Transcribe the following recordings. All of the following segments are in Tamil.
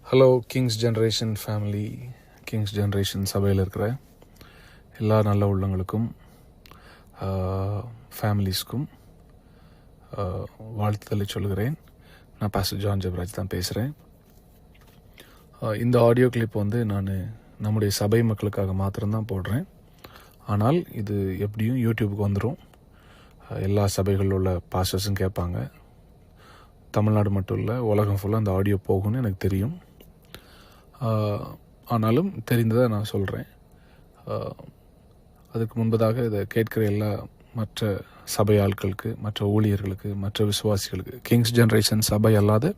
Hello Kings generation family, Kings generation சபையில் இருக்கிற எல்லா நல்ல உள்ளங்களுக்கும் ஃபேமிலிஸ்க்கும் வாழ்த்துதலை சொல்கிறேன். நான் பாஸ்டர் ஜான் ஜெபராஜ் தான் பேசுகிறேன். இந்த ஆடியோ கிளிப் நான் நம்முடைய சபை மக்களுக்காக மாத்திரம்தான் போடுறேன். ஆனால் இது எப்படியும் யூடியூபுக்கு வந்துடும். எல்லா சபைகளில் உள்ள பாஸ்டர்ஸும் கேட்பாங்க. தமிழ்நாடு மட்டும் இல்லை, உலகம் ஃபுல்லாக அந்த ஆடியோ போகும்னு எனக்கு தெரியும். ஆனாலும் தெரிந்ததை நான் சொல்கிறேன். அதுக்கு முன்பதாக இதை கேட்கிற எல்லா மற்ற சபை ஆட்களுக்கு, மற்ற ஊழியர்களுக்கு, மற்ற விசுவாசிகளுக்கு, கிங்ஸ் ஜென்ரேஷன் சபை அல்லாத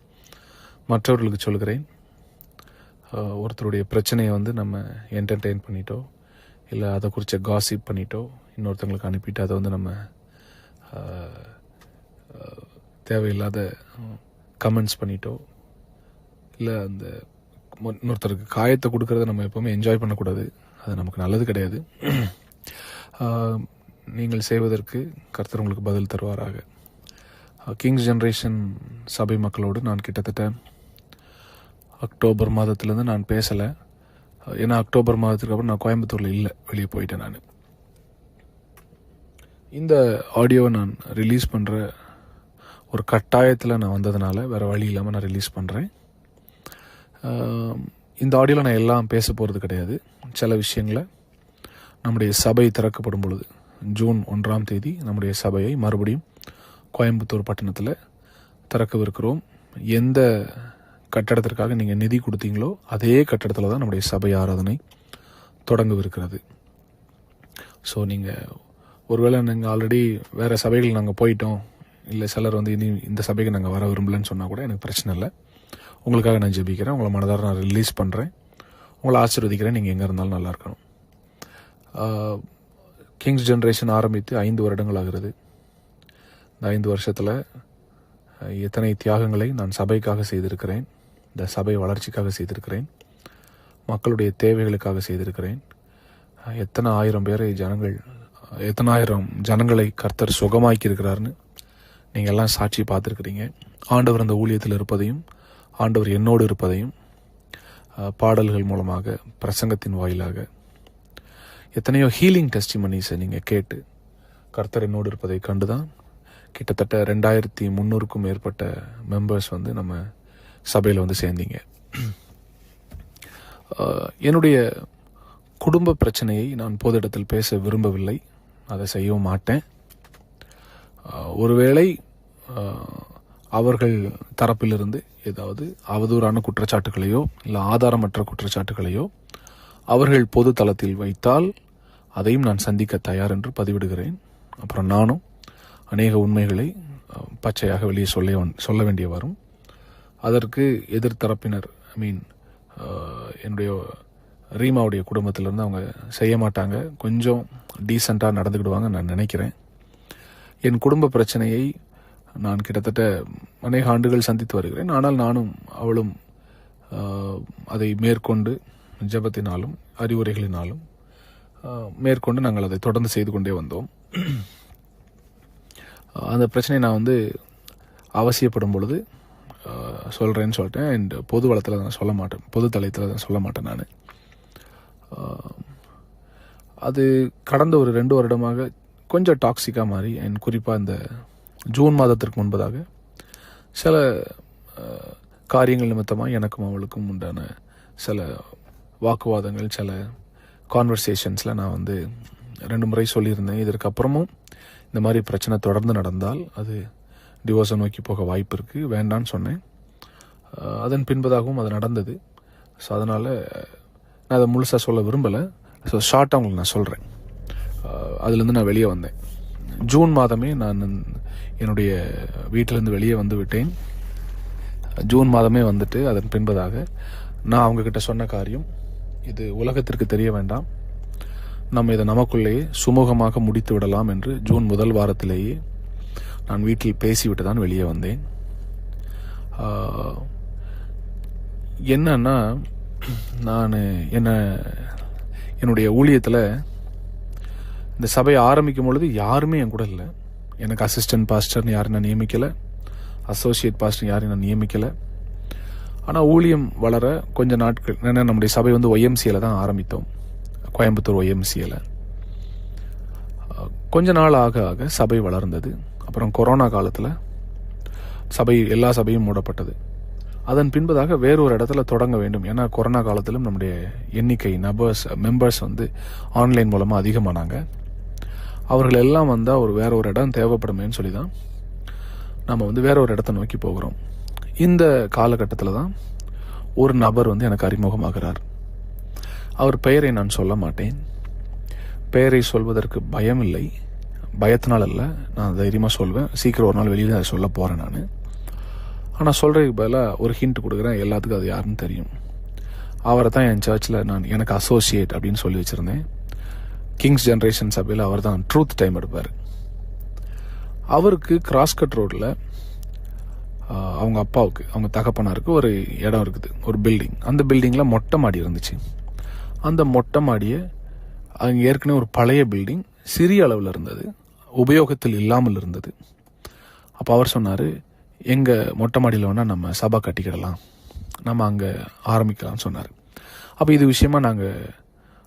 மற்றவர்களுக்கு சொல்கிறேன். ஒருத்தருடைய பிரச்சனையை நம்ம என்டர்டெயின் பண்ணிட்டோ, இல்லை அதை குறித்த காசிப் பண்ணிட்டோ, இன்னொருத்தங்களுக்கு அனுப்பிட்டு அதை நம்ம தேவையில்லாத கமெண்ட்ஸ் பண்ணிட்டோ, இல்லை அந்த இன்னொருத்தருக்கு காயத்தை கொடுக்கறத நம்ம எப்போவுமே என்ஜாய் பண்ணக்கூடாது. அது நமக்கு நல்லது கிடையாது. நீங்கள் செய்வதற்கு கர்த்தர் உங்களுக்கு பதில் தருவாராக. கிங்ஸ் ஜென்ரேஷன் சபை மக்களோடு நான் கிட்டத்தட்ட அக்டோபர் மாதத்துலேருந்து நான் பேசலை. ஏன்னா அக்டோபர் மாதத்துக்கு அப்புறம் நான் கோயம்புத்தூரில் இல்லை, வெளியே போயிட்டேன். நான் இந்த ஆடியோவை நான் ரிலீஸ் பண்ணுற ஒரு கட்டாயத்தில் நான் வந்ததுனால வேறு வழி இல்லாமல் நான் ரிலீஸ் பண்ணுறேன். இந்த ஆடியோவில் நான் எல்லாம் பேச போகிறது கிடையாது. சில விஷயங்களை நம்முடைய சபை திறக்கப்படும் பொழுது ஜூன் 1 நம்முடைய சபையை மறுபடியும் கோயம்புத்தூர் பட்டணத்தில் திறக்கவிருக்கிறோம். எந்த கட்டடத்திற்காக நீங்கள் நிதி கொடுத்தீங்களோ அதே கட்டடத்தில் தான் நம்முடைய சபை ஆராதனை தொடங்கவிருக்கிறது. ஸோ நீங்கள் ஒருவேளை நீங்கள் ஆல்ரெடி வேறு சபைகள் நாங்கள் போயிட்டோம், இல்லை சிலர் இனி இந்த சபைக்கு நாங்கள் வர விரும்பலன்னு சொன்னால் கூட எனக்கு பிரச்சனை இல்லை. உங்களுக்காக நான் ஜெபிக்கிறேன். உங்களை மனதார நான் ரிலீஸ் பண்ணுறேன். உங்களை ஆசீர்வதிக்கிறேன். நீங்கள் எங்கே இருந்தாலும் நல்லா இருக்கணும். கிங்ஸ் ஜென்ரேஷன் ஆரம்பித்து 5 வருடங்கள் ஆகிறது. இந்த 5 வருஷத்தில் எத்தனை தியாகங்களை நான் சபைக்காக செய்திருக்கிறேன், இந்த சபை வளர்ச்சிக்காக செய்திருக்கிறேன், மக்களுடைய தேவைகளுக்காக செய்திருக்கிறேன். எத்தனை ஆயிரம் ஜனங்களை கர்த்தர் சுகமாக்கி இருக்கிறாருன்னு நீங்கள் எல்லாம் சாட்சி பார்த்துருக்கிறீங்க. ஆண்டவர் அந்த ஊழியத்தில் இருப்பதையும், ஆண்டவர் என்னோடு இருப்பதையும் பாடல்கள் மூலமாக, பிரசங்கத்தின் வாயிலாக எத்தனையோ ஹீலிங் டெஸ்டிமனிஸை நீங்கள் கேட்டு கர்த்தர் என்னோடு இருப்பதை கண்டுதான் கிட்டத்தட்ட 2300க்கும் மேற்பட்ட மெம்பர்ஸ் நம்ம சபையில் சேர்ந்தீங்க. என்னுடைய குடும்ப பிரச்சனையை நான் பொது இடத்தில் பேச விரும்பவில்லை, அதை செய்யவும் மாட்டேன். ஒருவேளை அவர்கள் தரப்பிலிருந்து ஏதாவது அவதூறான குற்றச்சாட்டுகளையோ இல்லை ஆதாரமற்ற குற்றச்சாட்டுகளையோ அவர்கள் பொது தளத்தில் வைத்தால் அதையும் நான் சந்திக்க தயார் என்று பதிவிடுகிறேன். அப்புறம் நானும் அநேக உண்மைகளை பச்சையாக வெளியே சொல்ல வேண்டிய வரும். அதற்கு எதிர்த்தரப்பினர், என்னுடைய ரீமாவுடைய குடும்பத்திலிருந்து அவங்க செய்ய மாட்டாங்க, கொஞ்சம் டீசெண்டாக நடந்துக்கிடுவாங்க நான் நினைக்கிறேன். என் குடும்ப பிரச்சனையை நான் கிட்டத்தட்ட அநேக ஆண்டுகள் சந்தித்து வருகிறேன். ஆனால் நானும் அவளும் அதை மேற்கொண்டு ஜெபத்தினாலும் அறிவுரைகளினாலும் மேற்கொண்டு நாங்கள் அதை தொடர்ந்து செய்து கொண்டே வந்தோம். அந்த பிரச்சனையை நான் அவசியப்படும் பொழுது சொல்கிறேன்னு சொல்லிட்டேன். அண்ட் பொது வளத்தில் நான் சொல்ல மாட்டேன், பொது தளத்தில் தான் சொல்ல மாட்டேன். நான் அது கடந்த ஒரு 2 வருடமாக கொஞ்சம் டாக்ஸிக்காக மாறி, அண்ட் குறிப்பாக இந்த ஜூன் மாதத்திற்கு முன்பதாக சில காரியங்கள் நிமித்தமாக எனக்கும் அவளுக்கும் உண்டான சில வாக்குவாதங்கள், சில கான்வர்சேஷன்ஸில் நான் 2 முறை சொல்லியிருந்தேன். இதற்கப்புறமும் இந்த மாதிரி பிரச்சனை தொடர்ந்து நடந்தால் அது டிவோர்ஸை நோக்கி போக வாய்ப்பு இருக்குது, வேண்டான்னு சொன்னேன். அதன் பின்பதாகவும் அது நடந்தது. ஸோ அதனால் நான் அதை முழுசாக சொல்ல விரும்பலை. ஸோ ஷார்ட்டாக உங்களுக்கு நான் சொல்கிறேன். அதுலேருந்து நான் வெளியே வந்தேன். ஜூன் மாதமே நான் என்னுடைய வீட்டிலேருந்து வெளியே விட்டேன். ஜூன் மாதமே வந்துட்டு அதன் பின்பதாக நான் அவங்கக்கிட்ட சொன்ன காரியம், இது உலகத்திற்கு தெரிய வேண்டாம், நம்ம இதை நமக்குள்ளேயே சுமூகமாக முடித்து விடலாம் என்று ஜூன் 1 வாரத்திலேயே நான் வீட்டில் பேசிவிட்டு தான் வெளியே வந்தேன். என்னன்னா, நான் என்னுடைய ஊழியத்தில் இந்த சபையை ஆரம்பிக்கும் பொழுது யாருமே என் கூட இல்லை. எனக்கு அசிஸ்டன்ட் பாஸ்டர்னு யாரும் நான் நியமிக்கலை, அசோசியேட் பாஸ்டர் யாரையும் நான் நியமிக்கலை. ஆனால் ஊழியம் வளர கொஞ்ச நாட்கள், ஏன்னா நம்முடைய சபை வந்து ஒய்எம்சியில் தான் ஆரம்பித்தோம், கோயம்புத்தூர் ஒய்எம்சியில். கொஞ்ச நாள் ஆக ஆக சபை வளர்ந்தது. அப்புறம் கொரோனா காலத்தில் எல்லா சபையும் மூடப்பட்டது. அதன் பின்பதாக வேறொரு இடத்துல தொடங்க வேண்டும். ஏன்னா கொரோனா காலத்திலும் நம்முடைய எண்ணிக்கை மெம்பர்ஸ் வந்து ஆன்லைன் மூலமாக அதிகமானாங்க. அவர்கள் எல்லாம் வந்தால் வேற ஒரு இடம் தேவைப்படுமேன்னு சொல்லி தான் நம்ம வந்து வேற ஒரு இடத்த நோக்கி போகிறோம். இந்த காலகட்டத்தில் தான் ஒரு நபர் வந்து எனக்கு அறிமுகமாகிறார். அவர் பெயரை நான் சொல்ல மாட்டேன். பெயரை சொல்வதற்கு பயம் இல்லை, பயத்தினால் அல்ல, நான் தைரியமாக சொல்வேன். சீக்கிரம் ஒரு நாள் வெளியில் அதை சொல்ல போகிறேன் நான். ஆனால் சொல்கிறதுக்கு பதிலாக ஒரு ஹிண்ட் கொடுக்குறேன், எல்லாத்துக்கும் அது யாருன்னு தெரியும். அவரை தான் என் சர்ச்சில் எனக்கு அசோசியேட் அப்படின்னு சொல்லி வச்சுருந்தேன். கிங்ஸ் ஜென்ரேஷன் சபையில் அவர் தான் ட்ரூத் டைம் எடுப்பார். அவருக்கு கிராஸ்கட் ரோடில் அவங்க அப்பாவுக்கு, அவங்க தகப்பனாருக்கு ஒரு இடம் இருக்குது, ஒரு பில்டிங். அந்த பில்டிங்கில் மொட்டை மாடி இருந்துச்சு. அந்த மொட்டை மாடியை அங்கே ஏற்கனவே ஒரு பழைய பில்டிங் சிறிய அளவில் இருந்தது, உபயோகத்தில் இல்லாமல் இருந்தது. அப்போ அவர் சொன்னார், எங்கள் மொட்டை மாடியில் வேணால் நம்ம சபை கட்டிக்கிடலாம், நம்ம அங்கே ஆரம்பிக்கலாம்னு சொன்னார். அப்போ இது விஷயமா நாங்கள்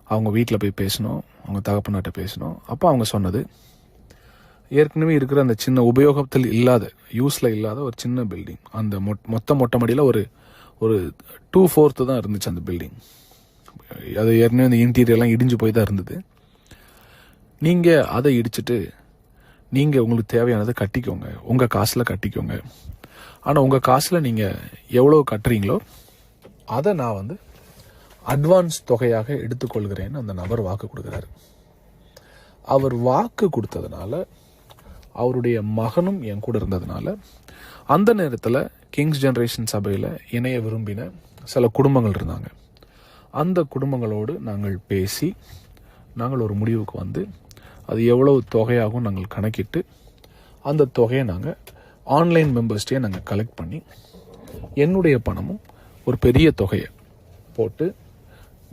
அவங்க வீட்டில் போய் பேசினோம், அவங்க தகப்பனாட்ட பேசினோம். அப்போ அவங்க சொன்னது, ஏற்கனவே இருக்கிற அந்த சின்ன உபயோகத்தில் இல்லாத, யூஸில் இல்லாத ஒரு சின்ன பில்டிங், அந்த மொட்டை மாடியில் ஒரு 2/4 தான் இருந்துச்சு அந்த பில்டிங். அது ஏற்கனவே அந்த இன்டீரியர்லாம் இடிஞ்சு போய் தான் இருந்தது. நீங்கள் அதை இடிச்சிட்டு நீங்கள் உங்களுக்கு தேவையானதை கட்டிக்கோங்க, உங்கள் காசில் கட்டிக்கோங்க. ஆனால் உங்கள் காசில் நீங்கள் எவ்வளோ கட்டுறீங்களோ அதை நான் வந்து அட்வான்ஸ் தொகையாக எடுத்துக்கொள்கிறேன்னு அந்த நபர் வாக்கு கொடுக்குறாரு. அவர் வாக்கு கொடுத்ததுனால, அவருடைய மகனும் என் கூட இருந்ததுனால, அந்த நேரத்தில் கிங்ஸ் ஜென்ரேஷன் சபையில் இணைய விரும்பின சில குடும்பங்கள் இருந்தாங்க. அந்த குடும்பங்களோடு நாங்கள் பேசி நாங்கள் ஒரு முடிவுக்கு வந்து அது எவ்வளவு தொகையாகவும் நாங்கள் கணக்கிட்டு அந்த தொகையை நாங்கள் ஆன்லைன் மெம்பர்ஸ்டே நாங்கள் கலெக்ட் பண்ணி என்னுடைய பணமும் ஒரு பெரிய தொகையை போட்டு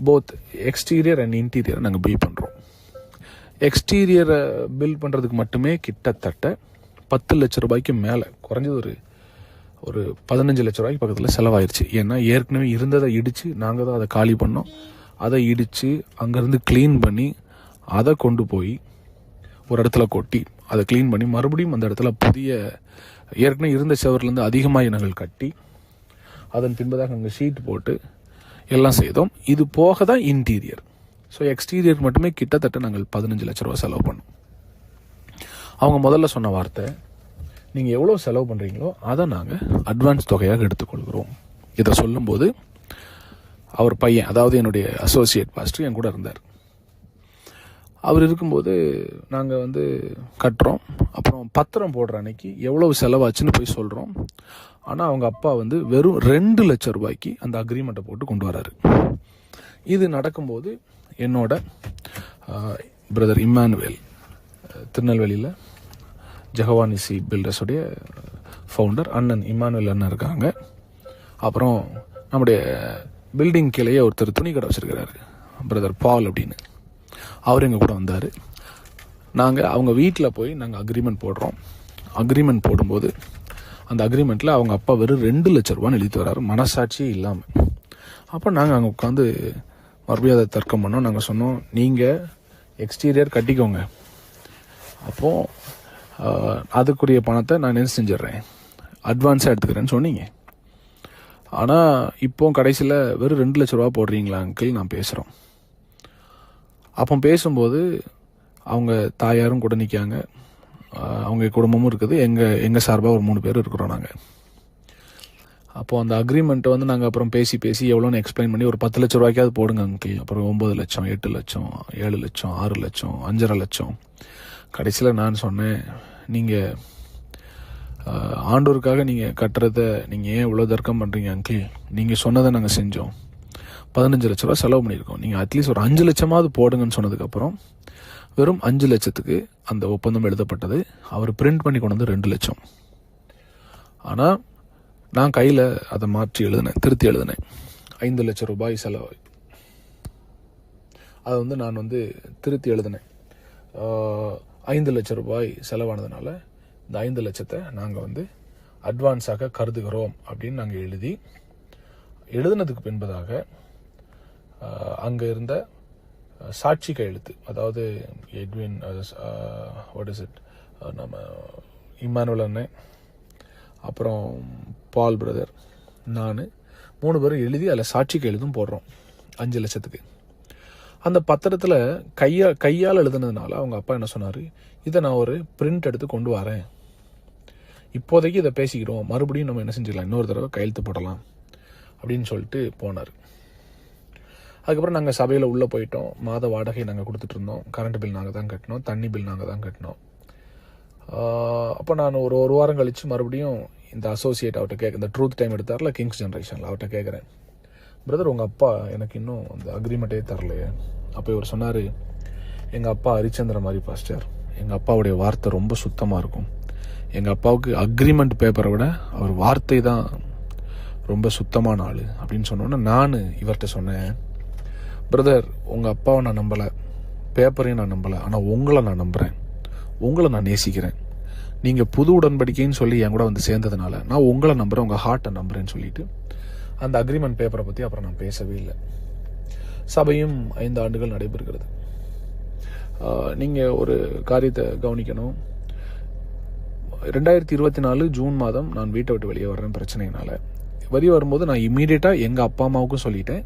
போத் எக்ஸ்டீரியர் அண்ட் இன்டீரியர் நாங்கள் பில் பண்ணுறோம். எக்ஸ்டீரியரை பில் பண்ணுறதுக்கு மட்டுமே கிட்டத்தட்ட 10 லட்ச ரூபாய்க்கு மேலே, குறைஞ்சது ஒரு 15 லட்ச ரூபாய்க்கு பக்கத்தில் செலவாயிருச்சு. ஏன்னா ஏற்கனவே இருந்ததை இடித்து நாங்கள் தான் அதை காலி பண்ணோம். அதை இடித்து அங்கேருந்து க்ளீன் பண்ணி அதை கொண்டு போய் ஒரு இடத்துல கொட்டி அதை க்ளீன் பண்ணி மறுபடியும் அந்த இடத்துல புதிய ஏற்கனவே இருந்த செவர்லேருந்து அதிகமாக நாங்கள் கட்டி அதன் பின்பதாக அங்கே ஷீட் போட்டு எல்லாம் செய்தோம். இது போக தான் இன்டீரியர். ஸோ எக்ஸ்டீரியர் மட்டுமே கிட்டத்தட்ட நாங்கள் 15 லட்ச ரூபா செலவு பண்ணோம். அவங்க முதல்ல சொன்ன வார்த்தை, நீங்கள் எவ்வளோ செலவு பண்ணுறீங்களோ அதை நாங்கள் அட்வான்ஸ் தொகையாக எடுத்துக்கொள்கிறோம். இதை சொல்லும்போது அவர் பையன், அதாவது என்னுடைய அசோசியேட் பாஸ்டர் என் கூட இருந்தார். அவர் இருக்கும்போது நாங்கள் வந்து கட்டுறோம். அப்புறம் பத்திரம் போடுற அன்னைக்கு எவ்வளவு செலவாச்சுன்னு போய் சொல்கிறோம். ஆனால் அவங்க அப்பா வந்து வெறும் 2 லட்சம் ரூபாய்க்கு அந்த அக்ரிமெண்ட்டை போட்டு கொண்டு வராரு. இது நடக்கும்போது என்னோட பிரதர் இம்மானுவேல், திருநெல்வேலியில் ஜெகவானிசி பில்டர்ஸுடைய ஃபவுண்டர் அண்ணன் இம்மானுவேல் அண்ணன் இருக்காங்க. அப்புறம் நம்முடைய பில்டிங் கீழேயே ஒருத்தர் துணி கடை வச்சுருக்கிறாரு, பிரதர் பால் அப்படின்னு. அவர் எங்கள் கூட வந்தார். நாங்கள் அவங்க வீட்டில் போய் நாங்கள் அக்ரிமெண்ட் போடுறோம். அக்ரிமெண்ட் போடும்போது அந்த அக்ரிமெண்ட்டில் அவங்க அப்பா வெறும் 2 லட்ச ரூபான்னு எழுதிட்டு வர்றாரு, மனசாட்சியே இல்லாமல். அப்போ நாங்கள் அங்கே உட்காந்து மறுபடியும் அதை தர்க்கம் பண்ணோம். நாங்கள் சொன்னோம், நீங்கள் எக்ஸ்டீரியர் கட்டிக்கோங்க, அப்போது அதுக்குரிய பணத்தை நான் என்ன செஞ்சிட்றேன், அட்வான்ஸாக எடுத்துக்கிறேன்னு சொன்னீங்க. ஆனால் இப்போ கடைசியில் வெறும் 2 லட்ச ரூபா போடுறீங்களா அங்கிள், நான் பேசுகிறோம். அப்போ பேசும்போது அவங்க தாயாரும் கூட நிற்காங்க, அவங்க குடும்பமும் இருக்குது, எங்கள் சார்பாக ஒரு 3 பேர் இருக்கிறோம் நாங்கள். அப்போது அந்த அக்ரிமெண்ட்டை வந்து நாங்கள் அப்புறம் பேசி எவ்வளோன்னு எக்ஸ்பிளைன் பண்ணி ஒரு 10 லட்ச ரூபாய்க்காவது போடுங்க அங்கிள். அப்புறம் 9 லட்சம், 8 லட்சம், 7 லட்சம், 6 லட்சம், 5.5 லட்சம். கடைசியில் நான் சொன்னேன், நீங்கள் ஆண்டோருக்காக நீங்கள் கட்டுறதை நீங்கள் ஏன் இவ்வளோ தர்க்கம் பண்ணுறீங்க அங்கிள், நீங்கள் சொன்னதை நாங்கள் செஞ்சோம், 15 லட்ச ரூபா செலவு பண்ணியிருக்கோம், நீங்கள் அட்லீஸ்ட் ஒரு 5 லட்சமாவது போடுங்கன்னு சொன்னதுக்கப்புறம் வெறும் 5 லட்சத்துக்கு அந்த ஒப்பந்தம் எழுதப்பட்டது. அவர் பிரிண்ட் பண்ணி கொண்டு வந்து 2 லட்சம். ஆனால் நான் கையில் அதை மாற்றி திருத்தி எழுதினேன். 5 லட்ச ரூபாய் செலவு, அதை வந்து நான் வந்து திருத்தி எழுதினேன். 5 லட்ச ரூபாய் செலவானதுனால இந்த 5 லட்சத்தை நாங்கள் வந்து அட்வான்ஸாக கருதுகிறோம் அப்படின்னு நாங்கள் எழுதி எழுதினதுக்கு பின்பதாக அங்கே இருந்த சாட்சி கையெழுத்து, அதாவது எட்வின் நம்ம இம்மானுவல் அண்ணன், அப்புறம் பால் பிரதர், நான் 3 பேரும் எழுதி அதில் சாட்சி கையெழுத்தும் போடுறோம் 5 லட்சத்துக்கு. அந்த பத்திரத்தில் கையால் எழுதுனதுனால அவங்க அப்பா என்ன சொன்னார், இதை நான் ஒரு பிரிண்ட் எடுத்து கொண்டு வரேன், இப்போதைக்கு இதை பேசிக்கிறோம், மறுபடியும் நம்ம என்ன செஞ்சிடலாம், இன்னொரு தடவை கையெழுத்து போடலாம் அப்படின்னு சொல்லிட்டு போனார். அதுக்கப்புறம் நாங்கள் சபையில் உள்ளே போயிட்டோம். மாத வாடகை நாங்கள் கொடுத்துட்டு இருந்தோம். கரண்ட் பில் நாங்கள் தான் கட்டினோம், தண்ணி பில் நாங்கள் தான் கட்டினோம். அப்போ நான் ஒரு வாரம் கழித்து மறுபடியும் இந்த அசோசியேட் அவர்கிட்ட இந்த ட்ரூத் டைம் எடுத்தார்ல கிங்ஸ் ஜென்ரேஷனில், அவர்கிட்ட கேட்குறேன், பிரதர் உங்கள் அப்பா எனக்கு இன்னும் அந்த அக்ரிமெண்ட்டே தரலையே. அப்போ இவர் சொன்னார், எங்கள் அப்பா ஹரிச்சந்திர மாதிரி பாஸ்டர், எங்கள் அப்பாவுடைய வார்த்தை ரொம்ப சுத்தமாக இருக்கும், எங்கள் அப்பாவுக்கு அக்ரிமெண்ட் பேப்பரை விட அவர் வார்த்தை தான் ரொம்ப சுத்தமான ஆள் அப்படின்னு சொன்னோன்னே நான் இவர்கிட்ட சொன்னேன், பிரதர் உங்கள் அப்பாவை நான் நம்பலை, பேப்பரையும் நான் நம்பலை, ஆனால் உங்களை நான் நம்புகிறேன், உங்களை நான் நேசிக்கிறேன், நீங்கள் புது உடன்படிக்கைன்னு சொல்லி என் கூட வந்து சேர்ந்ததுனால நான் உங்களை நம்புகிறேன், உங்கள் ஹார்ட்டை நம்புகிறேன்னு சொல்லிட்டு அந்த அக்ரிமெண்ட் பேப்பரை பற்றி அப்புறம் நான் பேசவே இல்லை. சபையும் 5 ஆண்டுகள் நடைபெறுகிறது. நீங்கள் ஒரு காரியத்தை கவனிக்கணும். 2024 ஜூன் மாதம் நான் வீட்டை விட்டு வெளியே வர்றேன் பிரச்சனையினால. வெளியே வரும்போது நான் இம்மீடியட்டாக எங்கள் அப்பா அம்மாவுக்கும் சொல்லிட்டேன்,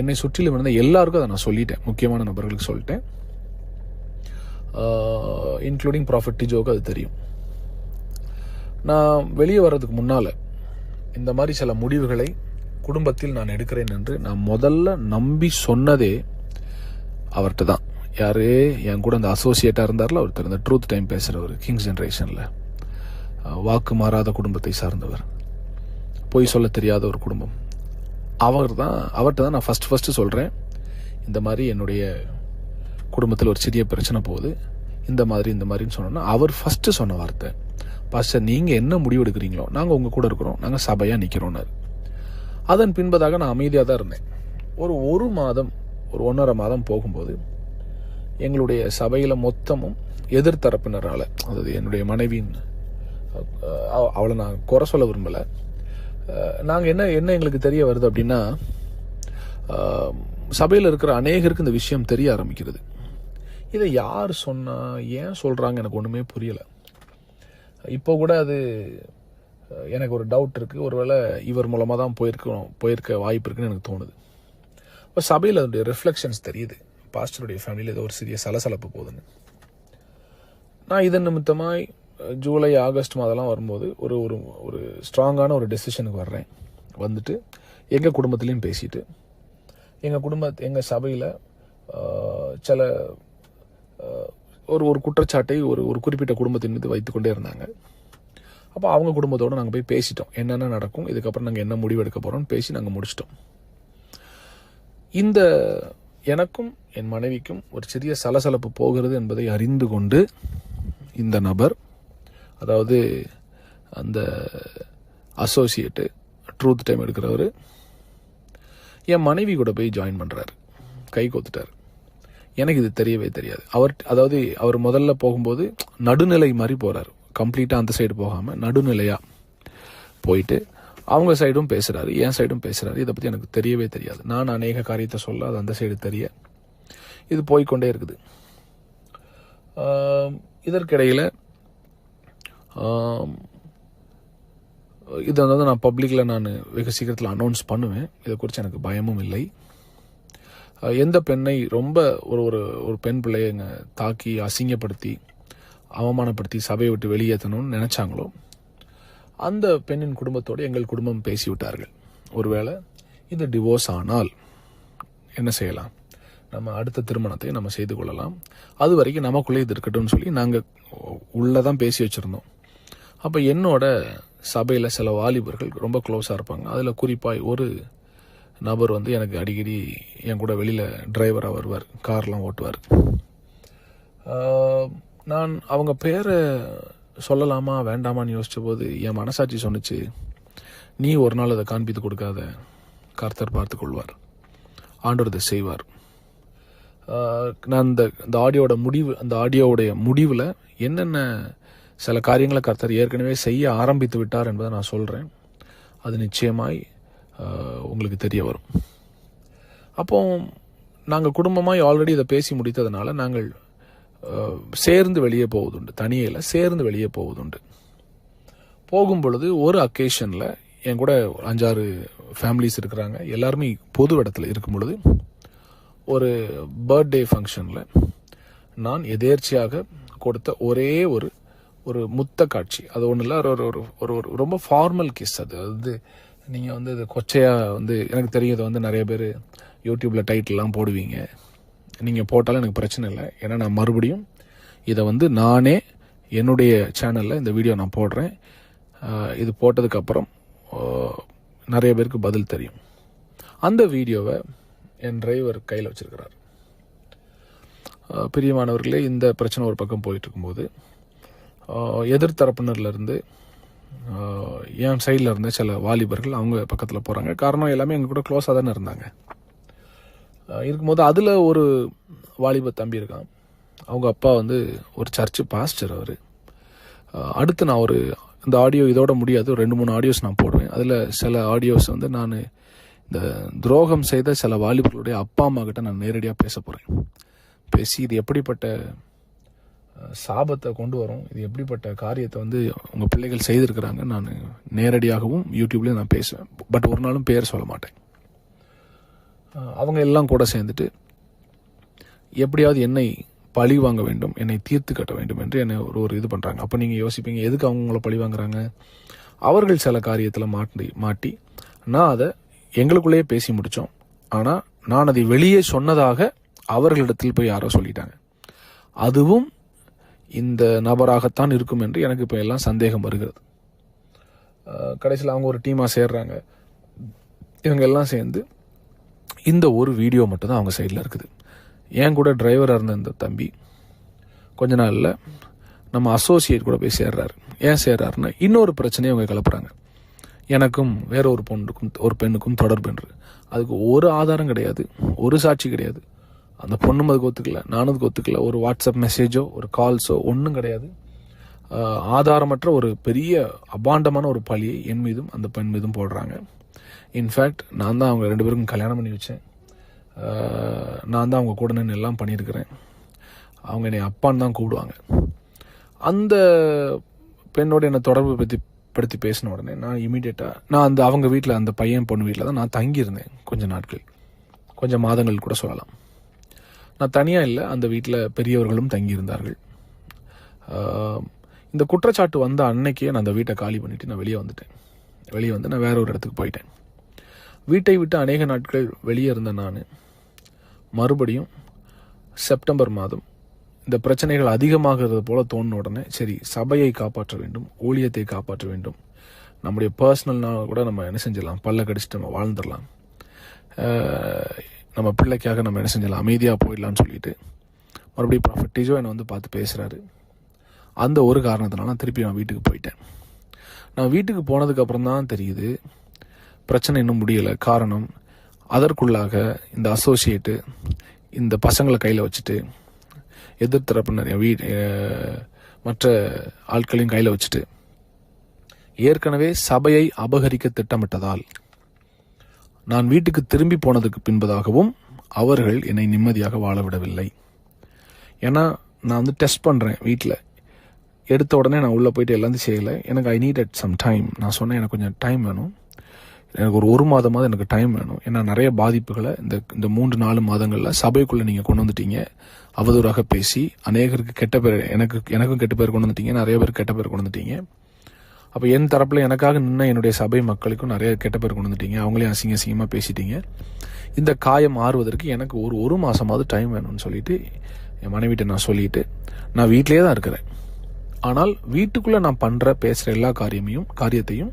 என்னை சுற்றிலும் இருந்த எல்லாருக்கும் அதை நான் சொல்லிட்டேன், முக்கியமான நபர்களுக்கு சொல்லிட்டேன், இன்க்ளூடிங் ப்ராஃபட் டிஜோவுக்கு அது தெரியும். நான் வெளியே வர்றதுக்கு முன்னால் இந்த மாதிரி சில முடிவுகளை குடும்பத்தில் நான் எடுக்கிறேன் என்று நான் முதல்ல நம்பி சொன்னதே அவர்கிட்ட தான். யாரு என் கூட அந்த அசோசியேட்டாக இருந்தார்ல ஒருத்தர், இந்த ட்ரூத் டைம் பேசுகிறவர், கிங்ஸ் ஜென்ரேஷனில் வாக்கு மாறாத குடும்பத்தை சார்ந்தவர், பொய் சொல்ல தெரியாத ஒரு குடும்பம், அவர்கிட்ட தான் நான் ஃபஸ்ட்டு சொல்கிறேன், இந்த மாதிரி என்னுடைய குடும்பத்தில் ஒரு சிறிய பிரச்சனை போகுது, இந்த மாதிரின்னு சொன்னோன்னா அவர் ஃபஸ்ட்டு சொன்ன வார்த்தை, பாஸ்டர் நீங்கள் என்ன முடிவு எடுக்கிறீங்களோ நாங்கள் உங்கள் கூட இருக்கிறோம், நாங்கள் சபையாக நிற்கிறோன்னாரு. அதன் பின்பதாக நான் அமைதியாக தான் இருந்தேன். ஒரு மாதம், ஒரு 1.5 மாதம் போகும்போது எங்களுடைய சபையில் மொத்தமும் எதிர்த்தரப்பினரால், அதாவது என்னுடைய மனைவியின், அவளை நான் குறை சொல்ல விரும்பலை, நாங்கள் என்ன எங்களுக்கு தெரிய வருது அப்படின்னா, சபையில் இருக்கிற அநேகருக்கு இந்த விஷயம் தெரிய ஆரம்பிக்கிறது. இதை யார் சொன்னா, ஏன் சொல்கிறாங்க எனக்கு ஒன்றுமே புரியலை. இப்போ கூட அது எனக்கு ஒரு டவுட் இருக்குது, ஒருவேளை இவர் மூலமாக தான் போயிருக்க வாய்ப்பு இருக்குன்னு எனக்கு தோணுது. இப்போ சபையில் அதனுடைய ரிஃப்ளெக்ஷன்ஸ் தெரியுது, பாஸ்டருடைய ஃபேமிலியில் ஏதோ ஒரு சிறிய சலசலப்பு போகுதுன்னு. நான் இதன் நிமித்தமாய் ஜூலை ஆகஸ்ட் மாதம்லாம் வரும்போது ஒரு ஒரு ஸ்ட்ராங்கான ஒரு டெசிஷனுக்கு வர்றேன். வந்துட்டு எங்கள் குடும்பத்துலேயும் பேசிட்டு, எங்கள் சபையில் சில ஒரு குற்றச்சாட்டை ஒரு குறிப்பிட்ட குடும்பத்தின் மீது வைத்துக்கொண்டே இருந்தாங்க. அப்போ அவங்க குடும்பத்தோடு நாங்கள் போய் பேசிட்டோம், என்னென்ன நடக்கும், இதுக்கப்புறம் நாங்கள் என்ன முடிவு எடுக்க போகிறோம்னு பேசி நாங்கள் முடிச்சிட்டோம். இந்த எனக்கும் என் மனைவிக்கும் ஒரு சிறிய சலசலப்பு போகிறது என்பதை அறிந்து கொண்டு இந்த நபர், அதாவது அந்த அசோசியேட்டு ட்ரூத் டைம் எடுக்கிறவர், என் மனைவி கூட போய் ஜாயின் பண்ணுறாரு, கை கோத்துட்டார். எனக்கு இது தெரியவே தெரியாது. அவர் முதல்ல போகும்போது நடுநிலை மாதிரி போகிறார், கம்ப்ளீட்டாக அந்த சைடு போகாமல் நடுநிலையாக போயிட்டு அவங்க சைடும் பேசுகிறாரு, என் சைடும் பேசுகிறாரு. இதை பற்றி எனக்கு தெரியவே தெரியாது. நான் அநேக காரியத்தை சொல்ல அது அந்த சைடு தெரிய இது போய்கொண்டே இருக்குது. இதற்கிடையில் இதை வந்து நான் பப்ளிக்கில் நான் வெகு சீக்கிரத்தில் அனௌன்ஸ் பண்ணுவேன். இதை குறித்து எனக்கு பயமும் இல்லை. எந்த பெண்ணை ரொம்ப ஒரு பெண் பிள்ளைங்க தாக்கி அசிங்கப்படுத்தி அவமானப்படுத்தி சபையை விட்டு வெளியேற்றணும்னு நினச்சாங்களோ அந்த பெண்ணின் குடும்பத்தோடு எங்கள் குடும்பம் பேசிவிட்டார்கள். ஒருவேளை இது டிவோர்ஸ் ஆனால் என்ன செய்யலாம், நம்ம அடுத்த திருமணத்தை நம்ம செய்து கொள்ளலாம், அது வரைக்கும் நமக்குள்ளே இது இருக்கட்டும்னு சொல்லி நாங்கள் உள்ளதான் பேசி வச்சுருந்தோம். அப்போ என்னோட சபையில் சில வாலிபர்கள் ரொம்ப க்ளோஸாக இருப்பாங்க. அதில் குறிப்பாக ஒரு நபர் வந்து எனக்கு அடிக்கடி என் கூட வெளியில் டிரைவராக வருவார், கார்லாம் ஓட்டுவார். நான் அவங்க பேரை சொல்லலாமா வேண்டாமான்னு யோசித்த போது என் மனசாட்சி சொன்னிச்சு, நீ ஒரு நாள் அதை காண்பித்து கொடுக்காத, கர்த்தர் பார்த்து கொள்வார், ஆண்டவர் இதை செய்வார். நான் இந்த ஆடியோவுடைய முடிவில் என்னென்ன சில காரியங்களை கர்த்தர் ஏற்கனவே செய்ய ஆரம்பித்து விட்டார் என்பதை நான் சொல்கிறேன். அது நிச்சயமாய் உங்களுக்கு தெரிய வரும். அப்போ நாங்கள் குடும்பமாக ஆல்ரெடி இதை பேசி முடித்ததுனால நாங்கள் சேர்ந்து வெளியே போவதுண்டு, தனியில் சேர்ந்து வெளியே போவதுண்டு. போகும் பொழுது ஒரு அக்கேஷனில் என் கூட 5-6 ஃபேமிலிஸ் இருக்கிறாங்க, எல்லாருமே பொது இடத்துல இருக்கும் பொழுது ஒரு பர்த்டே ஃபங்க்ஷனில் நான் எதேர்ச்சியாக கொடுத்த ஒரே ஒரு முத்த காட்சி, அது ஒன்றும் இல்லை, ஒரு ரொம்ப ஃபார்மல் கிஸ். அது நீங்கள் இது கொச்சையாக எனக்கு தெரியும், இதை நிறைய பேர் யூடியூப்பில் டைட்டில்லாம் போடுவீங்க. நீங்கள் போட்டாலும் எனக்கு பிரச்சனை இல்லை. ஏன்னா நான் மறுபடியும் இதை நானே என்னுடைய சேனலில் இந்த வீடியோ நான் போடுறேன். இது போட்டதுக்கப்புறம் நிறைய பேருக்கு பதில் தெரியும். அந்த வீடியோவை என் டிரைவர் கையில் வச்சிருக்கிறார். பிரியமானவர்களே, இந்த பிரச்சனை ஒரு பக்கம் போயிட்டு இருக்கும்போது எதிர்த்தரப்பினர்லேருந்து என் சைடில் இருந்த சில வாலிபர்கள் அவங்க பக்கத்தில் போகிறாங்க. காரணம் எல்லாமே எங்கள் கூட க்ளோஸாக தானே இருந்தாங்க. இருக்கும்போது அதில் ஒரு வாலிப தம்பி இருக்கான். அவங்க அப்பா ஒரு சர்ச்சு பாஸ்டர். அவர் அடுத்து நான் இந்த ஆடியோ இதோட முடியாது, 2-3 ஆடியோஸ் நான் போடுவேன். அதில் சில ஆடியோஸ் நான் இந்த துரோகம் செய்த சில வாலிபர்களுடைய அப்பா அம்மா கிட்ட நான் நேரடியாக பேச போகிறேன். பேசி இது எப்படிப்பட்ட சாபத்தை கொண்டு வரும், இது எப்படிப்பட்ட காரியத்தை உங்கள் பிள்ளைகள் செய்திருக்கிறாங்க நான் நேரடியாகவும் யூடியூப்லேயும் நான் பேசுவேன். பட் ஒரு நாளும் பேர் சொல்ல மாட்டேன். அவங்க எல்லாம் கூட சேர்ந்துட்டு எப்படியாவது என்னை பழி வாங்க வேண்டும், என்னை தீர்த்து கட்ட வேண்டும் என்று என்னை ஒரு இது பண்ணுறாங்க. அப்போ நீங்கள் யோசிப்பீங்க, எதுக்கு அவங்கள பழி வாங்குறாங்க? அவர்கள் சில காரியத்தில் மாட்டி நான் அதை எங்களுக்குள்ளேயே பேசி முடித்தோம். ஆனால் நான் அதை வெளியே சொன்னதாக அவர்களிடத்தில் போய் யாரோ சொல்லிட்டாங்க. அதுவும் இந்த நபராகத்தான் இருக்கும் என்று எனக்கு இப்போ எல்லாம் சந்தேகம் வருகிறது. கடைசியில் அவங்க ஒரு டீமாக சேர்றாங்க. இவங்க எல்லாம் சேர்ந்து இந்த ஒரு வீடியோ மட்டும்தான் அவங்க சைடில் இருக்குது. என் கூட டிரைவராக இருந்த இந்த தம்பி கொஞ்ச நாளில் நம்ம அசோசியேட் கூட போய் சேர்றாரு. ஏன் சேர்றாருன்னா இன்னொரு பிரச்சனையை அவங்க கிளப்புறாங்க. எனக்கும் வேற ஒரு பெண்ணுக்கும் தொடர்பு என்று. அதுக்கு ஒரு ஆதாரம் கிடையாது, ஒரு சாட்சி கிடையாது. அந்த பொண்ணும் அதுக்கு ஒத்துக்கல, நானும் அதுக்கு ஒத்துக்கல. ஒரு வாட்ஸ்அப் மெசேஜோ ஒரு கால்ஸோ ஒன்றும் கிடையாது. ஆதாரமற்ற ஒரு பெரிய அபாண்டமான ஒரு பழியை என் மீதும் அந்த பெண் மீதும் போடுறாங்க. இன்ஃபேக்ட் நான் தான் அவங்க 2 பேருக்கும் கல்யாணம் பண்ணி வச்சேன். நான் தான் அவங்க கூட நின்று எல்லாம் பண்ணியிருக்கிறேன். அவங்க என்னை அப்பான்னு தான் கூப்பிடுவாங்க. அந்த பெண்ணோட என்னை தொடர்பு படுத்தி பேசின உடனே நான் இமீடியட்டாக நான் அவங்க வீட்டில், அந்த பையன் பொண்ணு வீட்டில் தான் நான் தங்கியிருந்தேன் கொஞ்சம் நாட்கள், கொஞ்சம் மாதங்கள் கூட சொல்லலாம். நான் தனியாக இல்லை, அந்த வீட்டில் பெரியவர்களும் தங்கியிருந்தார்கள். இந்த குற்றச்சாட்டு வந்த அன்னைக்கே நான் அந்த வீட்டை காலி பண்ணிவிட்டு நான் வெளியே வந்து நான் வேற ஒரு இடத்துக்கு போயிட்டேன். வீட்டை விட்டு அநேக நாட்கள் வெளியே இருந்த நான் மறுபடியும் செப்டம்பர் மாதம் இந்த பிரச்சனைகள் அதிகமாகிறது போல தோணுன உடனே சரி, சபையை காப்பாற்ற வேண்டும், ஊழியத்தை காப்பாற்ற வேண்டும், நம்முடைய பர்சனல்னா கூட நம்ம என்ன செஞ்சிடலாம், பல்ல கடிச்சிட்டு நம்ம வாழ்ந்துடலாம், நம்ம பிள்ளைக்காக நம்ம என்ன செஞ்சலாம், அமைதியாக போயிடலான்னு சொல்லிட்டு மறுபடியும் ப்ராஃபட் டிஜோ என்னை பார்த்து பேசுகிறாரு. அந்த ஒரு காரணத்தினால நான் திருப்பி நான் வீட்டுக்கு போயிட்டேன். நான் வீட்டுக்கு போனதுக்கப்புறம் தான் தெரியுது பிரச்சனை இன்னும் முடியலை. காரணம், அதற்குள்ளாக இந்த அசோசியேட்டு இந்த பசங்களை கையில் வச்சுட்டு, எதிர்த்தரப்பினர் மற்ற ஆட்களையும் கையில் வச்சுட்டு ஏற்கனவே சபையை அபகரிக்க திட்டமிட்டதால் நான் வீட்டுக்கு திரும்பி போனதுக்கு பின்பதாகவும் அவர்கள் என்னை நிம்மதியாக வாழ விடவில்லை. ஏன்னா நான் டெஸ்ட் பண்ணுறேன் வீட்டில். எடுத்த உடனே நான் உள்ளே போயிட்டு எல்லாத்தையும் செய்யலை. எனக்கு ஐ நீடட் சம் டைம். நான் சொன்னேன், எனக்கு கொஞ்சம் டைம் வேணும், எனக்கு ஒரு மாதமாவது எனக்கு டைம் வேணும். ஏன்னா நிறைய பாதிப்புகளை இந்த 3-4 மாதங்களில் சபைக்குள்ளே நீங்கள் கொண்டு வந்துட்டீங்க. அவதூறாக பேசி அநேகருக்கு கெட்ட பேர், எனக்கும் கெட்ட பேர் கொண்டு வந்துட்டீங்க, நிறைய பேர் கெட்ட பேர் கொண்டு வந்துட்டீங்க. அப்போ என் தரப்பில் எனக்காக நின்று என்னுடைய சபை மக்களுக்கும் நிறைய கெட்ட பேர் கொண்டு வந்துட்டீங்க, அவங்களையும் அசிங்கமாக பேசிட்டீங்க. இந்த காயம் ஆறுவதற்கு எனக்கு ஒரு மாதமாவது டைம் வேணும்னு சொல்லிட்டு என் மனைவிட்ட நான் சொல்லிட்டு நான் வீட்டிலே தான் இருக்கிறேன். ஆனால் வீட்டுக்குள்ளே நான் பேசுகிற எல்லா காரியத்தையும்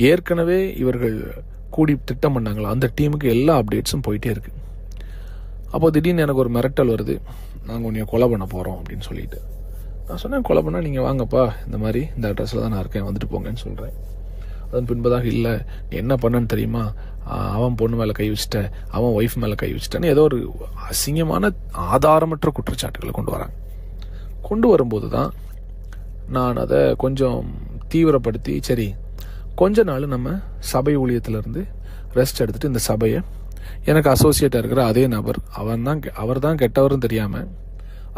ஏற்கனவே இவர்கள் கூடி திட்டம் பண்ணாங்களா அந்த டீமுக்கு எல்லா அப்டேட்ஸும் போயிட்டே இருக்கு. அப்போ திடீர்னு எனக்கு ஒரு மிரட்டல் வருது, நாங்கள் உன்னைய கொலை பண்ண போகிறோம் அப்படின்னு சொல்லிட்டு. நான் சொன்னேன், கொலை பண்ணால் நீங்கள் வாங்கப்பா, இந்த மாதிரி இந்த அட்ரஸில் தான் நான் இருக்கேன், வந்துட்டு போங்கன்னு சொல்கிறேன். அதன் பின்பதாக இல்லை, என்ன பண்ணன்னு தெரியுமா, அவன் பொண்ணு மேலே கை வச்சுட்ட, அவன் ஒய்ஃப் மேலே கை வச்சுட்டேன்னு ஏதோ ஒரு அசிங்கமான ஆதாரமற்ற குற்றச்சாட்டுகளை கொண்டு வரும்போது தான் நான் அதை கொஞ்சம் தீவிரப்படுத்தி, சரி கொஞ்ச நாள் நம்ம சபை ஊழியத்திலிருந்து ரெஸ்ட் எடுத்துட்டு இந்த சபையை எனக்கு அசோசியேட்டாக இருக்கிற அதே நபர் அவர் தான் கெட்டவர்னு தெரியாமல்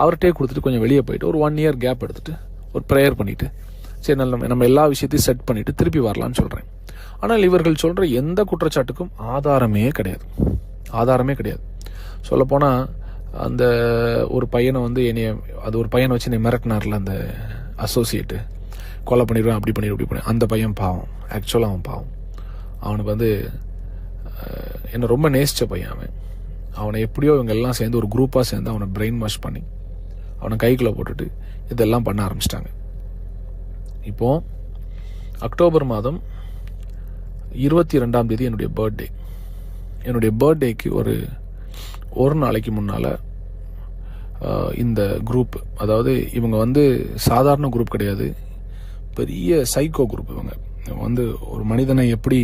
அவர்கிட்டே கொடுத்துட்டு கொஞ்சம் வெளியே போயிட்டு ஒரு 1 year கேப் எடுத்துட்டு ஒரு ப்ரேயர் பண்ணிவிட்டு சரி நம்ம எல்லா விஷயத்தையும் செட் பண்ணிவிட்டு திருப்பி வரலான்னு சொல்கிறேன். ஆனால் இவர்கள் சொல்கிற எந்த குற்றச்சாட்டுக்கும் ஆதாரமே கிடையாது. சொல்லப்போனால் அந்த ஒரு பையனை வந்து ஒரு பையனை வச்சு என்னை மிரட்டினார்ல அந்த அசோசியேட்டு, கொலை பண்ணிடுவேன் அப்படி பண்ணிடுவேன். அந்த பையன் பாவம், ஆக்சுவலாக அவன் பாவம். அவனுக்கு வந்து என்னை ரொம்ப நேசித்த பையன். அவனை எப்படியோ இவங்க எல்லாம் சேர்ந்து ஒரு குரூப்பாக சேர்ந்து அவனை பிரெயின் வாஷ் பண்ணி அவனை கைக்குள்ளே போட்டுட்டு இதெல்லாம் பண்ண ஆரம்பிச்சிட்டாங்க. இப்போது அக்டோபர் மாதம் 22ஆம் தேதி என்னுடைய பர்த்டேக்கு ஒரு நாளைக்கு முன்னால் இந்த குரூப், அதாவது இவங்க வந்து சாதாரண குரூப் கிடையாது, பெரிய சைக்கோ குரூப். இவங்க வந்து ஒரு மனிதனை எப்படி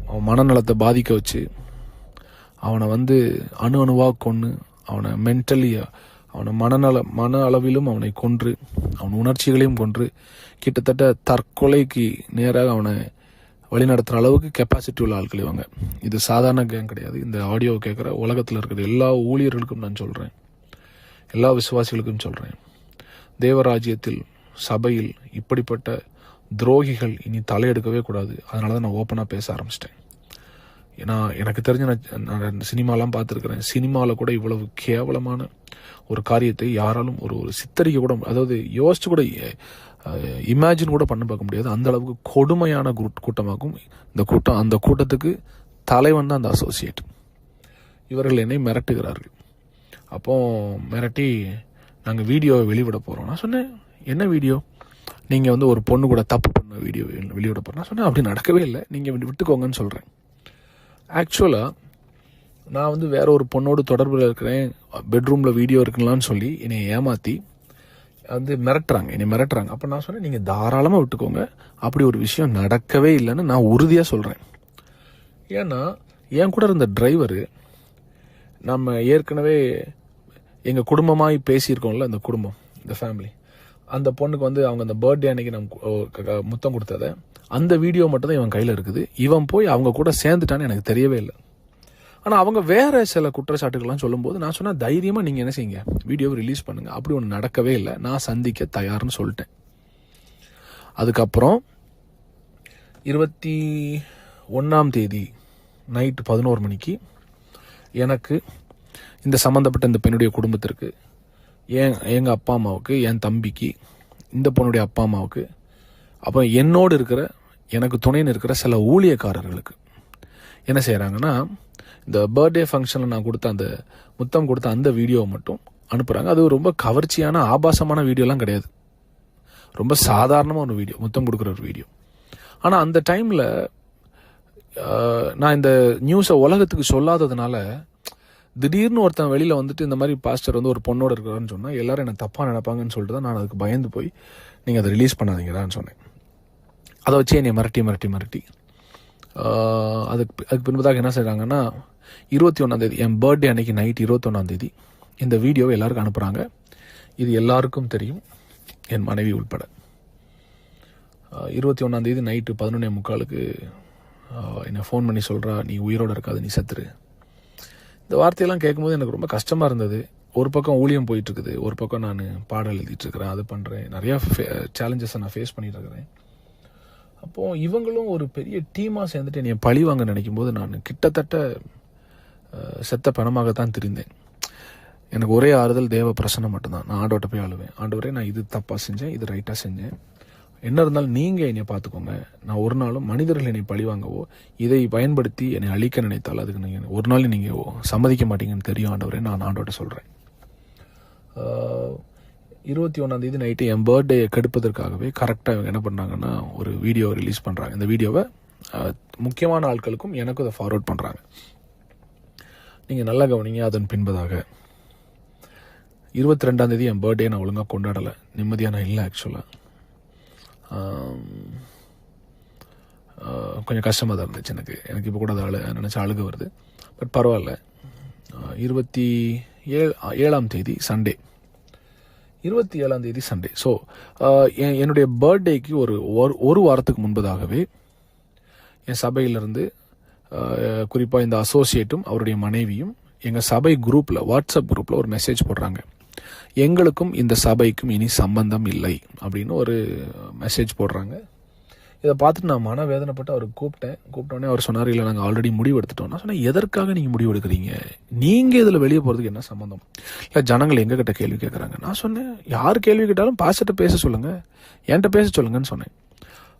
அவன் மனநலத்தை பாதிக்க வச்சு அவனை வந்து அணுவாக கொன்று அவனை மென்டலி அவனை மன அளவிலும் அவனை கொன்று அவன் உணர்ச்சிகளையும் கொன்று கிட்டத்தட்ட தற்கொலைக்கு நேராக அவனை வழிநடத்துகிற அளவுக்கு கெப்பாசிட்டி உள்ள ஆட்கள் இவங்க. இது சாதாரண கேங் கிடையாது. இந்த ஆடியோவை கேட்குற உலகத்தில் இருக்கிற எல்லா ஊழியர்களுக்கும் நான் சொல்கிறேன், எல்லா விசுவாசிகளுக்கும் சொல்கிறேன், தேவராஜ்யத்தில் சபையில் இப்படிப்பட்ட துரோகிகள் இனி தலையெடுக்கவே கூடாது. அதனால தான் நான் ஓப்பனாக பேச ஆரம்பிச்சிட்டேன். ஏன்னா எனக்கு தெரிஞ்ச நான் சினிமாலாம் பார்த்துருக்குறேன். சினிமாவில் கூட இவ்வளவு கேவலமான ஒரு காரியத்தை யாராலும் ஒரு சித்தரிக்க கூட, அதாவது யோசிச்சு கூட இமேஜின் கூட பண்ண பார்க்க முடியாது. அந்த அளவுக்கு கொடுமையான கூட்டமாகும் இந்த கூட்டம். அந்த கூட்டத்துக்கு தலைவன் தான் அந்த அசோசியேட். இவர்கள் என்னை மிரட்டுகிறார்கள். அப்போ மிரட்டி நாங்கள் வீடியோவை வெளிவிட போகிறோம். நான் சொன்னேன், என்ன வீடியோ? நீங்கள் வந்து ஒரு பொண்ணு கூட தப்பு பண்ண வீடியோ வெளியிட போகிறோம். நான் சொன்னேன், அப்படி நடக்கவே இல்லை, நீங்கள் விட்டுக்கோங்கன்னு சொல்கிறேன். ஆக்சுவலாக நான் வந்து வேற ஒரு பொண்ணோடு தொடர்பில் இருக்கிறேன், பெட்ரூமில் வீடியோ இருக்குங்களான்னு சொல்லி என்னை ஏமாற்றி வந்து மிரட்டுறாங்க. அப்போ நான் சொன்னேன், நீங்கள் தாராளமாக விட்டுக்கோங்க, அப்படி ஒரு விஷயம் நடக்கவே இல்லைன்னு நான் உறுதியாக சொல்கிறேன். ஏன்னா என் கூட இருந்த டிரைவரு, நம்ம ஏற்கனவே எங்கள் குடும்பமாக பேசியிருக்கோம்ல, இந்த குடும்பம், இந்த ஃபேமிலி, அந்த பொண்ணுக்கு வந்து அவங்க அந்த பர்த்டே அன்னைக்கு நம்ம முத்தம் கொடுத்ததை அந்த வீடியோ மட்டும் தான் இவன் கையில் இருக்குது. இவன் போய் அவங்க கூட சேர்ந்துட்டான்னு எனக்கு தெரியவே இல்லை. ஆனால் அவங்க வேற சில குற்றச்சாட்டுகள்லாம் சொல்லும்போது நான் சொன்னேன், தைரியமாக நீங்கள் என்ன செய்யுங்க, வீடியோவை ரிலீஸ் பண்ணுங்கள். அப்படி ஒன்று நடக்கவே இல்லை, நான் சந்திக்க தயார்னு சொல்லிட்டேன். அதுக்கப்புறம் 21ஆம் தேதி நைட்டு 11 மணிக்கு எனக்கு இந்த சம்மந்தப்பட்ட இந்த பெண்ணுடைய குடும்பத்திற்கு, எங்கள் அப்பா அம்மாவுக்கு, என் தம்பிக்கு, இந்த பொண்ணுடைய அப்பா அம்மாவுக்கு, அப்போ என்னோடு இருக்கிற எனக்கு துணைன்னு இருக்கிற சில ஊழியக்காரர்களுக்கு என்ன செய்கிறாங்கன்னா, இந்த பர்த்டே ஃபங்க்ஷனில் நான் கொடுத்த அந்த முத்தம் கொடுத்த அந்த வீடியோவை மட்டும் அனுப்புகிறாங்க. அது ரொம்ப கவர்ச்சியான ஆபாசமான வீடியோலாம் கிடையாது, ரொம்ப சாதாரணமாக ஒரு வீடியோ, முத்தம் கொடுக்குற ஒரு வீடியோ. ஆனால் அந்த டைமில் நான் இந்த நியூஸை உலகத்துக்கு சொல்லாததுனால திடீர்னு ஒருத்தன் வெளியில் வந்துட்டு இந்த மாதிரி பாஸ்டர் வந்து ஒரு பொண்ணோட இருக்கிறான்னு சொன்னால் எல்லாரும் என்னை தப்பாக நினைப்பாங்கன்னு சொல்லிட்டு தான் நான் அதுக்கு பயந்து போய் நீங்கள் அதை ரிலீஸ் பண்ணாதீங்கடான்னு சொன்னேன். அதை வச்சு என்னை மிரட்டி அதுக்கு பின்பதாக என்ன செய்கிறாங்கன்னா, 21ஆம் தேதி என் பர்த்டே அன்னைக்கு நைட் 21ஆம் தேதி இந்த வீடியோவை எல்லாருக்கும் அனுப்புகிறாங்க. இது எல்லாருக்கும் தெரியும், என் மனைவி உள்பட. 21ஆம் தேதி நைட்டு 11:45 என்னை ஃபோன் பண்ணி சொல்கிறா, நீ உயிரோடு இருக்காது, நீ செத்துரு. இந்த வார்த்தையெல்லாம் கேட்கும்போது எனக்கு ரொம்ப கஷ்டமாக இருந்தது. ஒரு பக்கம் ஊழியம் போயிட்டுருக்குது, ஒரு பக்கம் நான் பாடல் எழுதிட்டுருக்கிறேன், அது பண்ணுறேன், நிறையா சேலஞ்சஸை நான் ஃபேஸ் பண்ணிட்டு இருக்கிறேன். அப்போது இவங்களும் ஒரு பெரிய டீமாக சேர்ந்துட்டு என்னை பழி வாங்க நினைக்கும் போது நான் கிட்டத்தட்ட செத்த பணமாகத்தான் தெரிந்தேன். எனக்கு ஒரே ஆறுதல் தேவ பிரசன்னம் மட்டும்தான். நான் ஆண்டவர்கிட்ட போய் அழுவேன், ஆண்டவரே நான் இது தப்பாக செஞ்சேன், இது ரைட்டாக செஞ்சேன், என்ன இருந்தாலும் நீங்கள் என்னை பார்த்துக்கோங்க, நான் ஒரு நாளும் மனிதர்கள் என்னை பழிவாங்கவோ இதை பயன்படுத்தி என்னை அழிக்க நினைத்தால் அதுக்கு நீங்கள் ஒரு நாள் நீங்கள் சம்மதிக்க மாட்டீங்கன்னு தெரியும் ஆண்டவரே, நான் ஆண்டவர்கிட்ட சொல்கிறேன். 21ஆம் தேதி நைட்டு என் பர்த்டேயை கெடுப்பதற்காகவே கரெக்டாக இவங்க என்ன பண்ணுறாங்கன்னா ஒரு வீடியோவை ரிலீஸ் பண்ணுறாங்க. இந்த வீடியோவை முக்கியமான ஆட்களுக்கும் எனக்கும் அதை ஃபார்வர்ட் பண்ணுறாங்க. நீங்கள் நல்லா கவனிங்க. அதன் பின்பதாக 22ஆம் தேதி என் பர்த்டே நான் ஒழுங்காக கொண்டாடலை, நிம்மதியாக நான் இல்லை. ஆக்சுவலாக கொஞ்சம் கஷ்டமாக தான் இருந்துச்சு எனக்கு இப்போ கூட அதை நினச்சி அழுக வருது. பட் பரவாயில்ல. 27ஆம் தேதி சண்டே, 27ஆம் தேதி சண்டே. ஸோ என்னுடைய பர்த்டேக்கு ஒரு வாரத்துக்கு முன்பதாகவே என் சபையிலிருந்து குறிப்பாக இந்த அசோசியேட்டும் அவருடைய மனைவியும் எங்கள் சபை குரூப்பில், வாட்ஸ்அப் குரூப்பில் ஒரு மெசேஜ் போடுறாங்க. எங்களுக்கும் இந்த சபைக்கும் இனி சம்பந்தம் இல்லை அப்படின்னு ஒரு மெசேஜ் போடுறாங்க. இதை பார்த்துட்டு நான் மனவேதனைப்பட்டு அவருக்கு கூப்பிட்டோன்னே அவர் சொன்னார், இல்லை நாங்கள் ஆல்ரெடி முடிவு எடுத்துட்டோம். நான் சொன்னேன், எதற்காக நீங்கள் முடிவு எடுக்கிறீங்க? நீங்கள் இதில் வெளியே போகிறதுக்கு என்ன சம்மந்தம்? இல்லை ஜனங்கள் எங்ககிட்ட கேள்வி கேட்குறாங்க. நான் சொன்னேன், யார் கேள்வி கேட்டாலும் பாஸ்டர்ட்ட பேச சொல்லுங்கள், என்கிட்ட பேச சொல்லுங்கன்னு சொன்னேன்.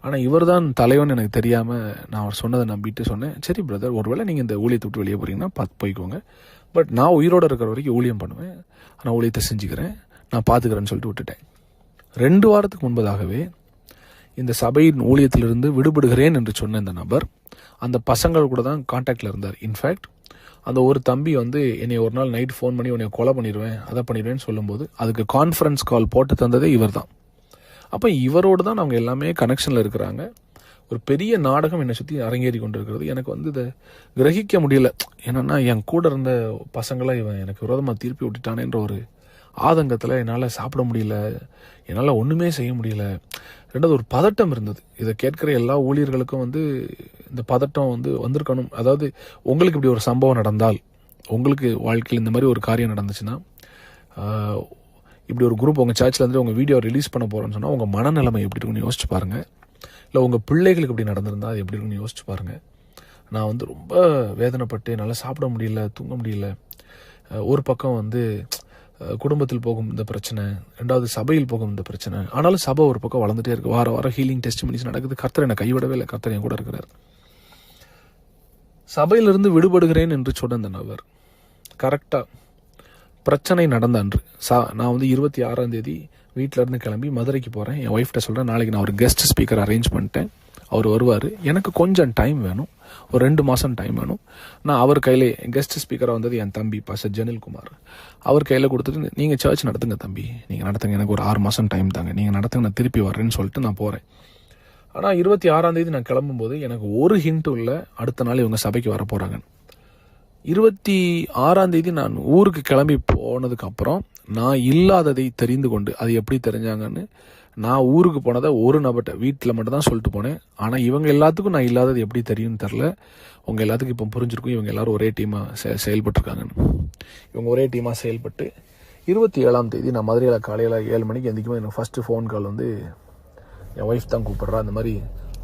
ஆனால் இவர் தான் தலைவன் எனக்கு தெரியாமல் நான் அவர் சொன்னதை நம்பிட்டு சொன்னேன், சரி பிரதர், ஒருவேளை நீங்கள் இந்த ஊழியத்தை விட்டு வெளியே போகிறீங்கன்னா பார்த்து போய்க்கோங்க, பட் நான் உயிரோடு இருக்கிற வரைக்கும் ஊழியம் பண்ணுவேன், நான் ஊழியத்தை செஞ்சுக்கிறேன், நான் பார்த்துக்கிறேன்னு சொல்லிட்டு விட்டுட்டேன். 2 வாரத்துக்கு முன்பதாகவே இந்த சபையின் ஊழியத்திலிருந்து விடுபடுகிறேன் என்று சொன்ன இந்த நபர் அந்த பசங்கள் கூட தான் கான்டாக்டில் இருந்தார். இன்ஃபேக்ட் அந்த ஒரு தம்பி வந்து என்னை ஒரு நாள் நைட் ஃபோன் பண்ணி உன்னை கொலை பண்ணிடுவேன், அதை பண்ணிடுவேன்னு சொல்லும்போது அதுக்கு கான்ஃபரன்ஸ் கால் போட்டு தந்ததே இவர் தான். அப்போ இவரோடு தான் அவங்க எல்லாமே கனெக்ஷனில் இருக்கிறாங்க. ஒரு பெரிய நாடகம் என்னை சுற்றி அரங்கேறி கொண்டு இருக்கிறது. எனக்கு வந்து இதை கிரகிக்க முடியல. என்னென்னா என் கூட இருந்த பசங்களை இவன் எனக்கு விரோதமாக திருப்பி விட்டுட்டானேன்ற ஒரு ஆதங்கத்தில் என்னால் சாப்பிட முடியல, என்னால் ஒன்றுமே செய்ய முடியல. 2வது ஒரு பதட்டம் இருந்தது. இதை கேட்குற எல்லா ஊழியர்களுக்கும் வந்து இந்த பதட்டம் வந்து வந்திருக்கணும். அதாவது உங்களுக்கு இப்படி ஒரு சம்பவம் நடந்தால், உங்களுக்கு வாழ்க்கையில் இந்த மாதிரி ஒரு காரியம் நடந்துச்சுன்னா, இப்படி ஒரு குரூப் உங்கள் சர்ச்சில் இருந்து உங்கள் வீடியோ ரிலீஸ் பண்ண போகிறோன்னு சொன்னால் உங்கள் மனநிலைமை எப்படி இருக்குன்னு யோசிச்சு பாருங்கள். இல்லை உங்கள் பிள்ளைகளுக்கு இப்படி நடந்திருந்தால் அது எப்படி இருக்குன்னு யோசிச்சு பாருங்கள். நான் வந்து ரொம்ப வேதனைப்பட்டு என்னால் சாப்பிட முடியல, தூங்க முடியல. ஒரு பக்கம் வந்து குடும்பத்தில் போகும் இந்த பிரச்சனை, 2வது சபையில் போகும் இந்த பிரச்சனை. ஆனாலும் சபை ஒரு பக்கம் வளர்ந்துட்டே இருக்கு. வார வாரம் ஹீலிங் டெஸ்டிமனிஸ் நடக்குது. கர்த்தர் என்னை கைவிடவே இல்லை, கர்த்தர் என் கூட இருக்கிறார். சபையிலிருந்து விடுபடுகிறேன் என்று சொன்ன இந்த நபர் கரெக்டாக பிரச்சனை நடந்த அன்று நான் வந்து 26ஆம் தேதி வீட்டில் இருந்து கிளம்பி மதுரைக்கு போகிறேன். என் ஒய்ஃப்ட்ட சொல்கிறேன், நாளைக்கு நான் ஒரு கெஸ்ட் ஸ்பீக்கர் அரேஞ்ச் பண்ணிட்டேன், அவர் வருவார், எனக்கு கொஞ்சம் டைம் வேணும், ஒரு 2 மாதம் டைம் வேணும். நான் அவர் கையில், கெஸ்ட் ஸ்பீக்கராக வந்தது என் தம்பி பாஸ்டர் ஜெனில்குமார், அவர் கையில் கொடுத்துட்டு நீங்கள் சர்ச் நடத்துங்க தம்பி, நீங்கள் நடத்துங்க, எனக்கு ஒரு 6 மாதம் டைம் தாங்க, நீங்கள் நடத்துங்க, நான் திருப்பி வர்றேன்னு சொல்லிட்டு நான் போகிறேன். ஆனால் 26ஆம் தேதி நான் கிளம்பும்போது எனக்கு ஒரு ஹிண்ட்டும் இல்லை அடுத்த நாள் இவங்க சபைக்கு வர போகிறாங்க. 26ஆம் தேதி நான் ஊருக்கு கிளம்பி போனதுக்கப்புறம் நான் இல்லாததை தெரிந்து கொண்டு, அது எப்படி தெரிஞ்சாங்கன்னு, நான் ஊருக்கு போனதை ஒரு நபர்கிட்ட வீட்டில் மட்டும் தான் சொல்லிட்டு போனேன். ஆனால் இவங்க எல்லாத்துக்கும் நான் இல்லாதது எப்படி தெரியும்னு தெரில. உங்கள் எல்லாத்துக்கும் இப்போ புரிஞ்சிருக்கும், இவங்க எல்லாரும் ஒரே டீமாக செயல்பட்டுருக்காங்கன்னு. இவங்க ஒரே டீமாக செயல்பட்டு 27ஆம் தேதி நான் மதுரையில் காலையில் 7 மணிக்கு எந்திரிக்கும். எனக்கு ஃபஸ்ட்டு ஃபோன் கால் வந்து என் ஒய்ஃப் தான் கூப்பிட்றா, அந்த மாதிரி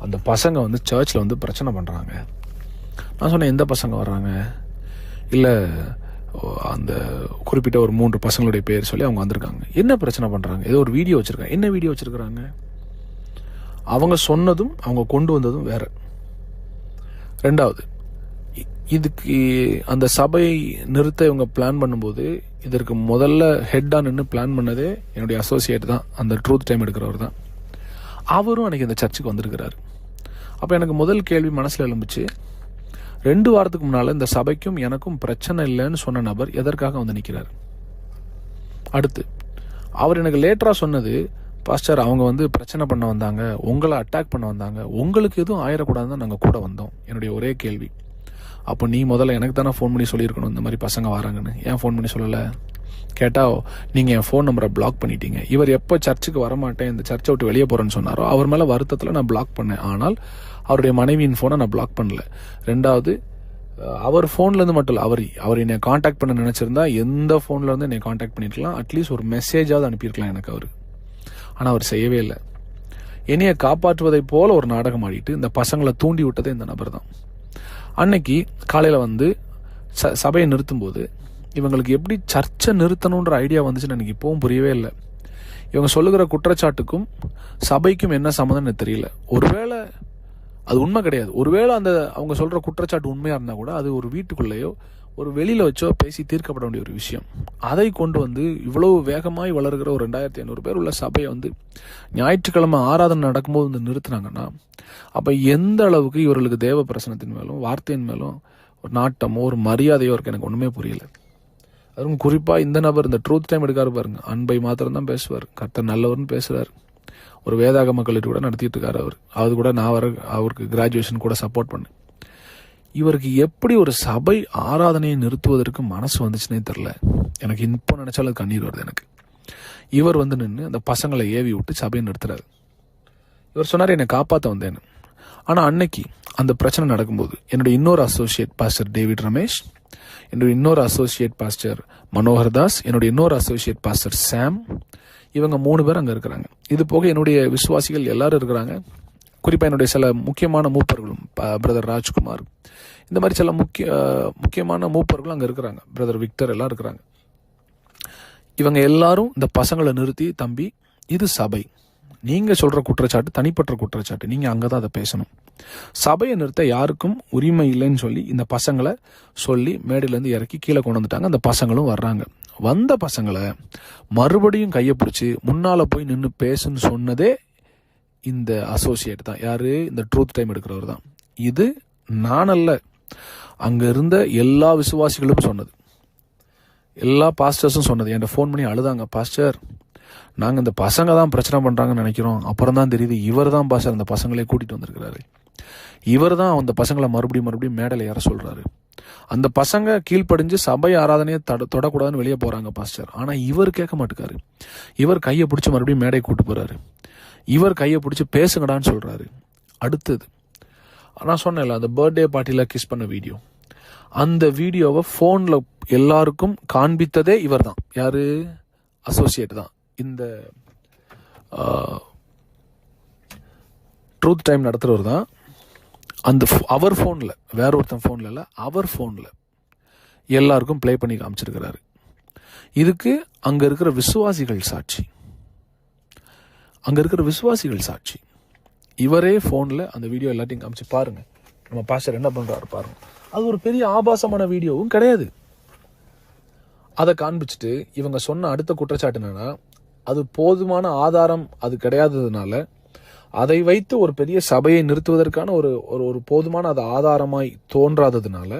அந்த பசங்க வந்து சர்ச்சில் வந்து பிரச்சனை பண்ணுறாங்க. நான் சொன்னேன், எந்த பசங்க வர்றாங்க? இல்லை அந்த குறிப்பிட்ட ஒரு 3 பசங்களுடைய பேர் சொல்லி அவங்க வந்திருக்காங்க. என்ன பிரச்சனை பண்ணுறாங்க? ஏதோ ஒரு வீடியோ வச்சுருக்காங்க. என்ன வீடியோ வச்சுருக்குறாங்க? அவங்க சொன்னதும் அவங்க கொண்டு வந்ததும் வேறு. 2வது, இதுக்கு அந்த சபையை நிறுத்த இவங்க பிளான் பண்ணும்போது இதற்கு முதல்ல ஹெட்டாக நின்று பிளான் பண்ணதே என்னுடைய அசோசியேட் தான், அந்த ட்ரூத் டைம் எடுக்கிறவர் தான். அவரும் அன்றைக்கி இந்த சர்ச்சுக்கு வந்திருக்கிறார். அப்போ எனக்கு முதல் கேள்வி மனசில் எழும்புச்சு, 2 வாரத்துக்கு முன்னால் இந்த சபைக்கும் எனக்கும் பிரச்சனை இல்லைன்னு சொன்ன நபர் எதற்காக வந்து நிற்கிறார்? அடுத்து அவர் எனக்கு லேட்டராக சொன்னது, பாஸ்டர் அவங்க வந்து பிரச்சனை பண்ண வந்தாங்க, உங்களை அட்டாக் பண்ண வந்தாங்க, உங்களுக்கு எதுவும் ஆயிடக்கூடாதுன்னு தான் நாங்கள் கூட வந்தோம். என்னுடைய ஒரே கேள்வி, அப்போ நீ முதல்ல எனக்கு தானே ஃபோன் பண்ணி சொல்லியிருக்கணும் இந்த மாதிரி பசங்க வராங்கன்னு, ஏன் ஃபோன் பண்ணி சொல்லலை? கேட்டால் நீங்கள் என் ஃபோன் நம்பரை பிளாக் பண்ணிட்டீங்க. இவர் எப்போ சர்ச்சுக்கு வரமாட்டேன், இந்த சர்ச்சை விட்டு வெளியே போகிறேன்னு சொன்னாரோ அவர் மேலே வருத்தத்தில் நான் பிளாக் பண்ணேன். ஆனால் அவருடைய மனைவியின் ஃபோனை நான் பிளாக் பண்ணல. 2வது, அவர் ஃபோன்லேருந்து மட்டும் இல்லை, அவர் என்னை காண்டாக்ட் பண்ண நினச்சிருந்தா எந்த ஃபோன்லேருந்து என்னை காண்டாக்ட் பண்ணியிருக்கலாம், அட்லீஸ்ட் ஒரு மெசேஜாவது அனுப்பியிருக்கலாம் எனக்கு அவர். ஆனால் அவர் செய்யவே இல்லை. என்னையை காப்பாற்றுவதை போல ஒரு நாடகம் ஆடிட்டு இந்த பசங்களை தூண்டி விட்டதே இந்த நபர் தான். அன்னைக்கு காலையில் வந்து சபையை நிறுத்தும்போது இவங்களுக்கு எப்படி சர்ச்சை நிறுத்தணுன்ற ஐடியா வந்துச்சுன்னு எனக்கு இப்போவும் புரியவே இல்லை. இவங்க சொல்லுகிற குற்றச்சாட்டுக்கும் சபைக்கும் என்ன சம்மந்தம்னு தெரியல. ஒருவேளை அது உண்மை கிடையாது, ஒருவேளை அந்த அவங்க சொல்கிற குற்றச்சாட்டு உண்மையாக இருந்தால் கூட அது ஒரு வீட்டுக்குள்ளேயோ ஒரு வெளியில் வச்சோ பேசி தீர்க்கப்பட வேண்டிய ஒரு விஷயம். அதை கொண்டு வந்து இவ்வளவு வேகமாய் வளர்கிற ஒரு 2500 பேர் உள்ள சபையை வந்து ஞாயிற்றுக்கிழமை ஆராதனை நடக்கும்போது வந்து நிறுத்தினாங்கன்னா அப்போ எந்த அளவுக்கு இவர்களுக்கு தேவ பிரசனத்தின் மேலும் வார்த்தையின் மேலும் ஒரு நாட்டமோ ஒரு மரியாதையோ இருக்கு, எனக்கு ஒன்றுமே புரியல. அதுவும் குறிப்பாக இந்த நபர் இந்த ட்ரூத் டைம் எடுக்காரு பாருங்க, அன்பை மாத்திரம் தான் பேசுவார், கர்த்தர் நல்லவர்னு பேசுகிறார். ஒரு வேதாகம கல்லூரி கூட நடத்திட்டு இருக்காரு அவர். அது கூட நான் அவருக்கு கிராஜுவேஷன் கூட சப்போர்ட் பண்ணேன். இவருக்கு எப்படி ஒரு சபை ஆராதனையை நிறுத்துவதற்கு மனசு வந்துச்சுன்னே தெரில. எனக்கு இப்போ நினைச்சாலும் கண்ணீர் வருது எனக்கு. இவர் வந்து நின்று அந்த பசங்களை ஏவி விட்டு சபையை நிறுத்துறாரு. இவர் சொன்னார், என்னை காப்பாற்ற வந்தேன்னு. ஆனால் அன்னைக்கு அந்த பிரச்சனை நடக்கும்போது என்னுடைய இன்னொரு அசோசியேட் பாஸ்டர் டேவிட் ரமேஷ், என்னுடைய இன்னொரு அசோசியேட் பாஸ்டர் மனோகர் தாஸ், என்னுடைய இன்னொரு அசோசியேட் பாஸ்டர் சாம், இவங்க 3 பேர் அங்கே இருக்கிறாங்க. இது போக என்னுடைய விசுவாசிகள் எல்லாரும் இருக்கிறாங்க. குறிப்பாக என்னுடைய சில முக்கியமான மூப்பர்களும், பிரதர் ராஜ்குமார், இந்த மாதிரி சில முக்கியமான மூப்பர்களும் அங்கே இருக்கிறாங்க. பிரதர் விக்டர் எல்லாம் இருக்கிறாங்க. இவங்க எல்லாரும் இந்த பசங்களை நிறுத்தி, தம்பி இது சபை, நீங்கள் சொல்கிற குற்றச்சாட்டு தனிப்பட்ட குற்றச்சாட்டு, நீங்கள் அங்கே தான் அதை பேசணும், சபையை நிறுத்த யாருக்கும் உரிமை இல்லைன்னு சொல்லி இந்த பசங்களை சொல்லி மேடையிலேருந்து இறக்கி கீழே கொண்டு வந்துட்டாங்க. அந்த பசங்களும் வர்றாங்க. வந்த பசங்களை மறுபடியும் கையை பிடிச்சி முன்னால் போய் நின்று பேசுன்னு சொன்னதே இந்த அசோசியேட் தான். யார்? இந்த ட்ரூத் டைம் எடுக்கிறவர் தான். இது நானல்ல, அங்கே இருந்த எல்லா விசுவாசிகளும் சொன்னது, எல்லா பாஸ்டர்ஸும் சொன்னது. என்கிட்ட ஃபோன் பண்ணி அழுதாங்க, பாஸ்டர் நாங்கள் இந்த பசங்க தான் பிரச்சனை பண்ணுறாங்கன்னு நினைக்கிறோம், அப்புறம் தான் தெரியுது இவர் தான் பாஸ்டர் அந்த பசங்களே கூட்டிகிட்டு வந்திருக்கிறாரு, இவர் தான் அந்த பசங்களை மறுபடியும் மேடையில் ஏற சொல்கிறாரு, அந்த பசங்க கீழ்ப்படிஞ்சு சபை ஆராதனையை தொடக்கூடாதுன்னு வெளியே போகிறாங்க பாஸ்டர், ஆனால் இவர் கேட்க மாட்டேக்காரு, இவர் கையை பிடிச்சி மறுபடியும் மேடை கூட்டு போகிறாரு, இவர் கையை பிடிச்சி பேசுங்கடான்னு சொல்கிறாரு. அடுத்தது நான் சொன்னேன்ல அந்த பர்த்டே பார்ட்டியில் கிஸ் பண்ண வீடியோ, அந்த வீடியோவை ஃபோனில் எல்லாருக்கும் காண்பித்ததே இவர் தான். யார்? அசோசியேட் தான். இந்த ட்ரூத் டைம் நடத்துகிறவர் தான். அந்த அவர் ஃபோனில், வேற ஒருத்தன் ஃபோனில் இல்லை, அவர் ஃபோனில் எல்லாருக்கும் ப்ளே பண்ணி காமிச்சிருக்கிறாரு. இதுக்கு அங்கே இருக்கிற விசுவாசிகள் சாட்சி, அங்கே இருக்கிற விசுவாசிகள் சாட்சி. இவரே ஃபோனில் அந்த வீடியோ எல்லாத்தையும் காமிச்சு பாருங்க, நம்ம பாஸ்டர் என்ன பண்ணுறாரு பாருங்க. அது ஒரு பெரிய ஆபாசமான வீடியோவும் கிடையாது. அதை காண்பிச்சுட்டு இவங்க சொன்ன அடுத்த குற்றச்சாட்டு என்னன்னா, அது போதுமான ஆதாரம் அது கிடையாததுனால அதை வைத்து ஒரு பெரிய சபையை நிறுத்துவதற்கான ஒரு போதுமான அது ஆதாரமாய் தோன்றாததுனால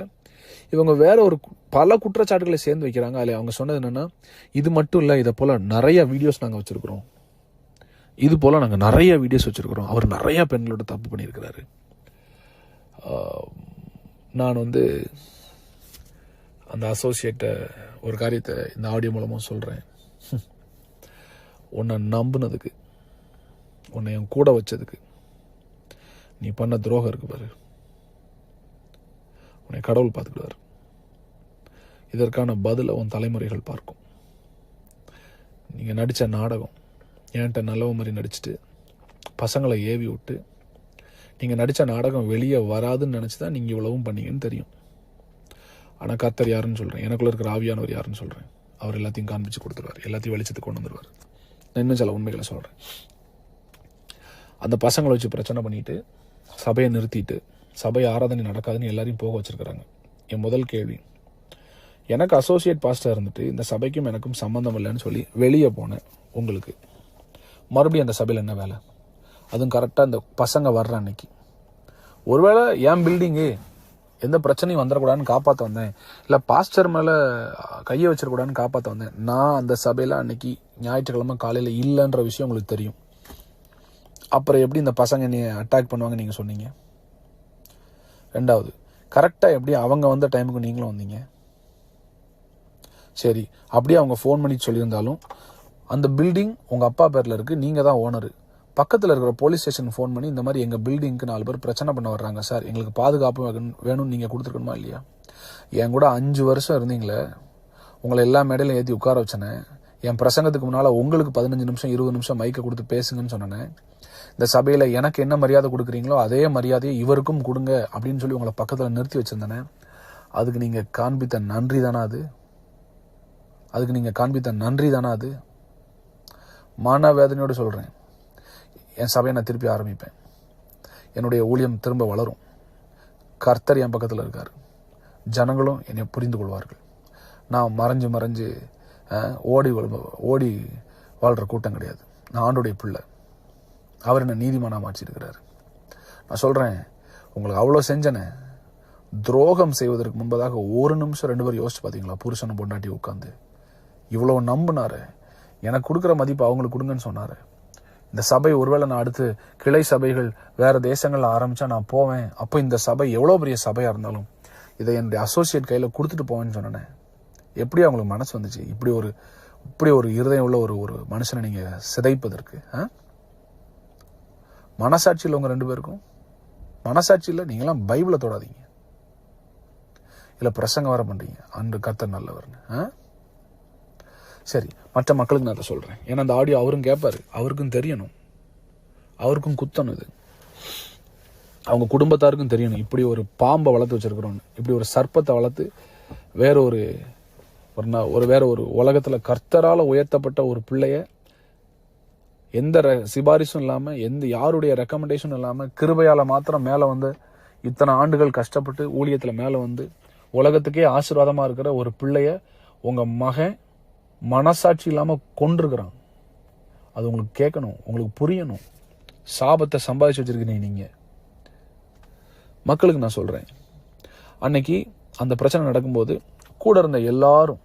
இவங்க வேற ஒரு பல குற்றச்சாட்டுகளை சேர்ந்து வைக்கிறாங்க. அதில் அவங்க சொன்னது என்னன்னா, இது மட்டும் இல்லை, இதை போல நிறைய வீடியோஸ் நாங்கள் வச்சிருக்கிறோம், இது போல நாங்கள் நிறைய வீடியோஸ் வச்சிருக்கிறோம், அவர் நிறைய பெண்களோட தப்பு பண்ணியிருக்கிறாரு. நான் அந்த அசோசியேட்டை ஒரு காரியத்தை இந்த ஆடியோ மூலமாக சொல்கிறேன். உன்னை நம்பினதுக்கு, உன்னை என் கூட வச்சதுக்கு நீ பண்ண துரோகம் இருக்கு பாரு, உன்னை கடவுள் பார்த்துக்கிடுவார். இதற்கான பதிலை உன் தலைமுறைகள் பார்க்கும். நீங்கள் நடித்த நாடகம், என்கிட்ட நல்லவ மாதிரி நடிச்சுட்டு பசங்களை ஏவி விட்டு நீங்கள் நடித்த நாடகம் வெளியே வராதுன்னு நினச்சி தான் நீங்கள் இவ்வளவும் பண்ணீங்கன்னு தெரியும். ஆனால் கர்த்தர் யாருன்னு சொல்கிறேன், எனக்குள்ள இருக்கிற ஆவியானவர் யாருன்னு சொல்கிறேன், அவர் எல்லாத்தையும் காண்பிச்சு கொடுத்துருவார், எல்லாத்தையும் வெளிச்சத்துக்கு கொண்டு வந்துடுவார். நான் இன்னும் சில உண்மைகளை சொல்கிறேன். அந்த பசங்களை வச்சு பிரச்சனை பண்ணிட்டு சபையை நிறுத்திட்டு சபை ஆராதனை நடக்காதுன்னு எல்லாரையும் போக வச்சிருக்கிறாங்க. என் முதல் கேள்வி, எனக்கு அசோசியேட் பாஸ்டர் இருந்துட்டு இந்த சபைக்கும் எனக்கும் சம்மந்தம் இல்லைன்னு சொல்லி வெளியே போனேன், உங்களுக்கு மறுபடியும் அந்த சபையில் என்ன வேலை? அதுவும் கரெக்டாக இந்த பசங்க வர்ற அன்னைக்கு. ஒருவேளை என் பில்டிங்கு எந்த பிரச்சனையும் வந்துடக்கூடாதுன்னு காப்பாற்ற வந்தேன், இல்லை பாஸ்டர் மேலே கையை வச்சிடக்கூடாதுன்னு காப்பாற்ற வந்தேன். நான் அந்த சபையில் அன்னைக்கு ஞாயிற்றுக்கிழமை காலையில் இல்லைன்ற விஷயம் உங்களுக்கு தெரியும். அப்புறம் எப்படி இந்த பசங்க என்னை அட்டாக் பண்ணுவாங்க நீங்கள் சொன்னீங்க? ரெண்டாவது, கரெக்டாக எப்படி அவங்க வந்த டைமுக்கு நீங்களும் வந்தீங்க? சரி, அப்படியே அவங்க ஃபோன் பண்ணி சொல்லியிருந்தாலும் அந்த பில்டிங் உங்கள் அப்பா பேரில் இருக்குது, நீங்கள் தான் ஓனரு. பக்கத்தில் இருக்கிற போலீஸ் ஸ்டேஷனுக்கு ஃபோன் பண்ணி இந்த மாதிரி எங்கள் பில்டிங்க்கு 4 பேர் பிரச்சனை பண்ண வர்றாங்க சார், எங்களுக்கு பாதுகாப்பு வேணும்னு நீங்கள் கொடுத்துருக்கணுமா இல்லையா? என் கூட 5 வருஷம் இருந்தீங்களே, உங்களை எல்லா மேடையிலும் ஏற்றி உட்கார வச்சேனே, என் பிரசங்கத்துக்கு முன்னால் உங்களுக்கு 15 நிமிஷம் 20 நிமிஷம் மைக்கை கொடுத்து பேசுங்கன்னு சொன்னேன். இந்த சபையில் எனக்கு என்ன மரியாதை கொடுக்குறீங்களோ அதே மரியாதையை இவருக்கும் கொடுங்க அப்படின்னு சொல்லி உங்களை பக்கத்தில் நிறுத்தி வச்சுருந்தேனே, அதுக்கு நீங்கள் காண்பித்த நன்றி தானே அது? அதுக்கு நீங்கள் காண்பித்த நன்றி தானே அது? மான வேதனையோடு சொல்கிறேன், என் சபையை நான் திருப்பி ஆரம்பிப்பேன், என்னுடைய ஊழியம் திரும்ப வளரும், கர்த்தர் என் பக்கத்தில் இருக்கார், ஜனங்களும் என்னை புரிந்து கொள்வார்கள். நான் மறைஞ்சு ஓடி வாழ்கிற கூட்டம் கிடையாது. நான் ஆண்டோடைய பிள்ளை, அவர் என்னை நீதிமானாக மாற்றிருக்கிறார். நான் சொல்கிறேன், உங்களுக்கு அவ்வளோ செஞ்சனே, துரோகம் செய்வதற்கு முன்பதாக 1 நிமிஷம் 2 பேர் யோசிச்சு பார்த்தீங்களா? புருஷனை பொண்டாட்டி உட்காந்து இவ்வளோ நம்பினாரு, எனக்கு கொடுக்குற மதிப்பு அவங்களுக்கு கொடுங்கன்னு சொன்னார். இந்த சபை ஒருவேளை நான் அடுத்து கிளை சபைகள் வேறு தேசங்களில் ஆரம்பித்தா நான் போவேன், அப்போ இந்த சபை எவ்வளோ பெரிய சபையாக இருந்தாலும் இதை என்னுடைய அசோசியேட் கையில் கொடுத்துட்டு போவேன்னு சொன்னேன். எப்படி அவங்களுக்கு மனசு வந்துச்சு? இப்படி ஒரு இருதயம் உள்ள ஒரு மனுஷனை நீங்கள் சிதைப்பதற்கு மனசாட்சியில் உங்கள் 2 பேருக்கும் மனசாட்சி இல்லை, நீங்களாம் பைபிளை தொடாதீங்க. இல்லை பிரசங்க வர பண்ணுறீங்க, அன்று கர்த்தர் நல்லவர்னு. சரி, மற்ற மக்களுக்கு நான் அதை சொல்கிறேன். ஏன்னா அந்த ஆடியோ அவரும் கேட்பாரு, அவருக்கும் தெரியணும், அவருக்கும் குத்தணும். இது அவங்க குடும்பத்தாருக்கும் தெரியணும். இப்படி ஒரு பாம்பை வளர்த்து வச்சிருக்கிறோன்னு, இப்படி ஒரு சர்ப்பத்தை வளர்த்து வேற ஒரு உலகத்தில் கர்த்தரால் உயர்த்தப்பட்ட ஒரு பிள்ளைய எந்த சிபாரிசும் இல்லாமல், எந்த யாருடைய ரெக்கமெண்டேஷனும் இல்லாமல், கிருபையால் மாத்திரம் மேலே வந்து இத்தனை ஆண்டுகள் கஷ்டப்பட்டு ஊழியத்தில் மேலே வந்து உலகத்துக்கே ஆசீர்வாதமாக இருக்கிற ஒரு பிள்ளைய உங்கள் மகன் மனசாட்சி இல்லாமல் கொண்டிருக்கிறான். அது உங்களுக்கு கேட்கணும், உங்களுக்கு புரியணும். சாபத்தை சம்பாதிச்சு வச்சிருக்கீங்க நீங்கள். மக்களுக்கு நான் சொல்கிறேன், அன்னைக்கு அந்த பிரச்சனை நடக்கும்போது கூட இருந்த எல்லாரும்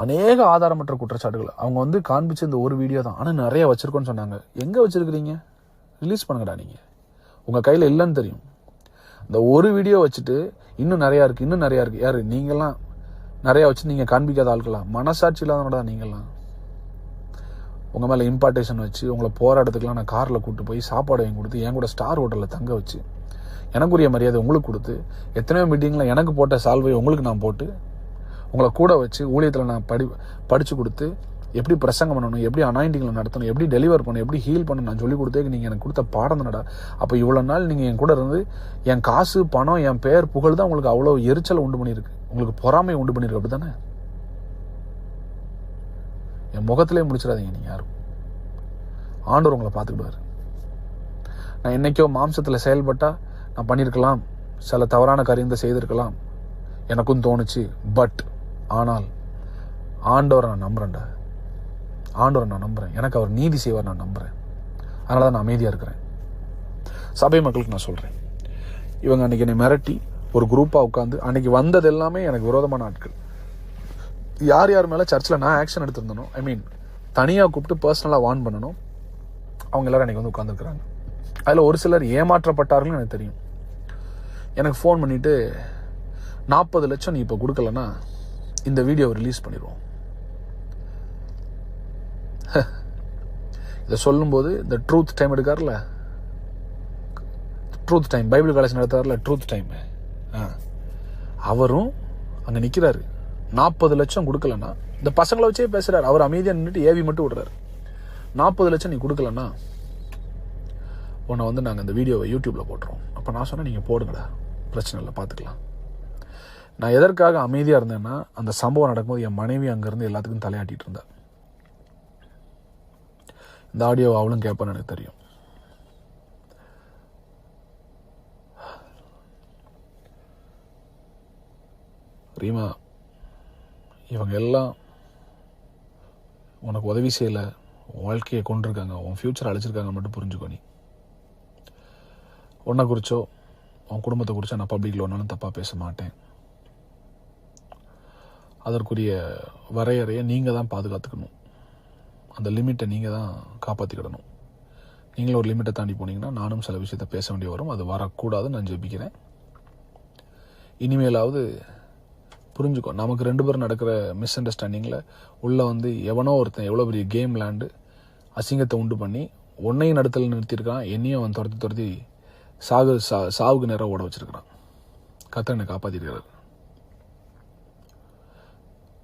அநேக ஆதாரமற்ற குற்றச்சாட்டுகள் அவங்க வந்து காண்பிச்சு இந்த ஒரு வீடியோ தான், ஆனால் நிறைய வச்சிருக்கோன்னு சொன்னாங்க. எங்கே வச்சிருக்கிறீங்க? ரிலீஸ் பண்ணுங்கடா. நீங்கள் உங்கள் கையில் இல்லைன்னு தெரியும். இந்த ஒரு வீடியோ வச்சுட்டு இன்னும் நிறையா இருக்குது, இன்னும் நிறையா இருக்குது. யார் நீங்கள்லாம்? நிறையா வச்சு நீங்கள் காண்பிக்காத ஆட்களா? மனசாட்சி இல்லாதனோட நீங்கள்லாம். உங்கள் மேலே இம்பார்ட்டேஷன் வச்சு உங்களை போராட்டத்துக்குலாம் நான் காரில் கூப்பிட்டு போய் சாப்பாடு வாங்கி கொடுத்து என் கூட ஸ்டார் ஹோட்டலில் தங்க வச்சு எனக்குரிய மரியாதை உங்களுக்கு கொடுத்து எத்தனையோ மீட்டிங்கில் எனக்கு போட்ட சால்வை உங்களுக்கு நான் போட்டு உங்களை கூட வச்சு ஊழியத்தில் நான் படித்து கொடுத்து எப்படி பிரசங்கம் பண்ணணும், எப்படி அனாயிண்டிங்களை நடத்தணும், எப்படி டெலிவர் பண்ணணும், எப்படி ஹீல் பண்ணணும் நான் சொல்லிக் கொடுத்தே நீங்கள் எனக்கு கொடுத்த பாடம் தானடா. அப்போ இவ்வளோ நாள் நீங்கள் என் கூட இருந்து என் காசு பணம் என் பெயர் புகழ் தான் உங்களுக்கு அவ்வளோ எரிச்சலை உண்டு பண்ணியிருக்கு, உங்களுக்கு பொறாமை உண்டு பண்ணியிருக்கு. அப்படி தானே? என் முகத்திலே முடிச்சிடாதீங்க நீங்கள் யாரும். ஆண்டவர் உங்களை பார்த்துக்கிடுவார். நான் என்னைக்கோ மாம்சத்தில் செயல்பட்டால் நான் பண்ணியிருக்கலாம், சில தவறான காரியத்தை செய்திருக்கலாம், எனக்கும் தோணுச்சு. பட் ஆனால் ஆண்டவரை நான் நம்புறேன்டா, ஆண்டவரை நான் நம்புறேன். எனக்கு அவர் நீதி செய்வார் நான் நம்புறேன். அதனால தான் நான் அமைதியாக இருக்கிறேன். சபை மக்களுக்கு நான் சொல்கிறேன், இவங்க அன்றைக்கி என்னை மிரட்டி ஒரு குரூப்பாக உட்காந்து அன்றைக்கி வந்தது எல்லாமே எனக்கு விரோதமான ஆட்கள். யார் யார் மேலே சர்ச்சில் நான் ஆக்ஷன் எடுத்திருந்தனோ, ஐ மீன் தனியாக கூப்பிட்டு பர்சனலாக வார்ன் பண்ணணும், அவங்க எல்லோரும் அன்றைக்கி வந்து உட்காந்துருக்குறாங்க. அதில் ஒரு சிலர் ஏமாற்றப்பட்டார்கள்னு எனக்கு தெரியும். எனக்கு ஃபோன் பண்ணிவிட்டு 40 லட்சம் நீ இப்போ கொடுக்கலன்னா இந்த வீடியோவை ரிலீஸ் பண்ணிடுவோம். இதை சொல்லும்போது இந்த ட்ரூத் டைம் எடுக்கார்ல, ட்ரூத் டைம் பைபிள் காலேஜ் நடத்தார்ல ட்ரூத் டைம், அவரும் அங்கே நிற்கிறாரு. 40 லட்சம் கொடுக்கலன்னா, இந்த பசங்களை வச்சே பேசுகிறார், அவர் அமைதியாக நின்றுட்டு ஏவி மட்டும் விடுறாரு. 40 லட்சம் நீ கொடுக்கலன்னா உன்னை வந்து நாங்கள் இந்த வீடியோவை யூடியூப்பில் போட்டுறோம். அப்போ நான் சொன்னேன், நீங்கள் போடுங்கடா, பிரச்சனை இல்லை, பார்த்துக்கலாம். நான் எதற்காக அமைதியாக இருந்தேன்னா, அந்த சம்பவம் நடக்கும்போது என் மனைவி அங்கேருந்து எல்லாத்துக்கும் தலையாட்டிகிட்டு இருந்தா. இந்த ஆடியோ அவளும் கேட்பான்னு எனக்கு தெரியும். ரீமா, இவங்க எல்லாம் உனக்கு உதவி செய்யலை, வாழ்க்கையை கொண்டிருக்காங்க, உன் ஃப்யூச்சர் அழிச்சிருக்காங்க மட்டும் புரிஞ்சுக்கோ. நீ உன்னை குறிச்சோ உன் குடும்பத்தை குறிச்சோ நான் பப்ளிக்கில் ஒன்றாலும் தப்பாக பேச மாட்டேன். அதற்குரிய வரையறையை நீங்கள் தான் பாதுகாத்துக்கணும், அந்த லிமிட்டை நீங்கள் தான் காப்பாற்றிக்கிடணும். நீங்களும் ஒரு லிமிட்டை தாண்டி போனீங்கன்னா நானும் சில விஷயத்த பேச வேண்டிய வரும். அது வரக்கூடாதுன்னு நான் ஜெபிக்கிறேன். இனிமேலாவது புரிஞ்சுக்கோ, நமக்கு 2 பேரும் நடக்கிற மிஸ் அண்டர்ஸ்டாண்டிங்கில் உள்ளே வந்து எவனோ ஒருத்தன் எவ்வளோ பெரிய கேம் விளையாண்டு அசிங்கத்தை உண்டு பண்ணி உன்னையும் நடத்தல் நிறுத்தியிருக்கான், என்னையும் அவன் துரத்தி சாவுக்கு நேரம் ஓட வச்சிருக்கிறான். கர்த்தர் என்னை காப்பாற்றிருக்கிறார்.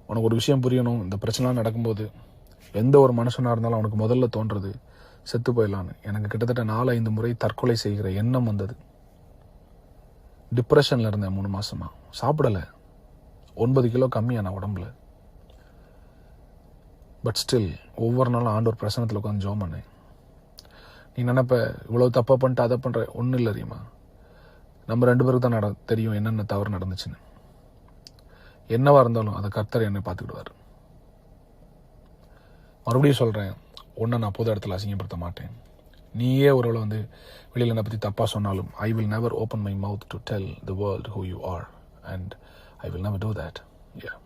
உனக்கு ஒரு விஷயம் புரியணும், இந்த பிரச்சனைலாம் நடக்கும்போது எந்த ஒரு மனுஷனாக இருந்தாலும் அவனுக்கு முதல்ல தோன்றது செத்து போயிடலான்னு. எனக்கு கிட்டத்தட்ட 4-5 முறை தற்கொலை செய்கிற எண்ணம் வந்தது. டிப்ரெஷனில் இருந்தேன் 3 மாதமாக, சாப்பிடலை, 9 கிலோ கம்மியாக நான் உடம்புல. பட் ஸ்டில் ஒவ்வொரு நாளும் ஆண்டவர் பிரசனத்தில் உட்காந்து ஜோம் பண்ணேன். நீ நினைப்ப இவ்வளோ தப்பாக பண்ணிட்டு அதை பண்ணுற, ஒன்றும் இல்லை ரீமா, நம்ம 2 பேருக்கு தான் தெரியும் என்னென்ன தவறு நடந்துச்சுன்னு. என்னவா இருந்தாலும் அதை கர்த்தர் என்னை பார்த்துக்கிடுவார். மறுபடியும் சொல்கிறேன், ஒன்றை நான் பொது இடத்துல அசிங்கப்படுத்த மாட்டேன். நீயே ஒருவேளை வந்து வெளியில் என்னை பற்றி தப்பாக சொன்னாலும் I will never open my mouth to tell the world who you are and I will never do that. Yeah.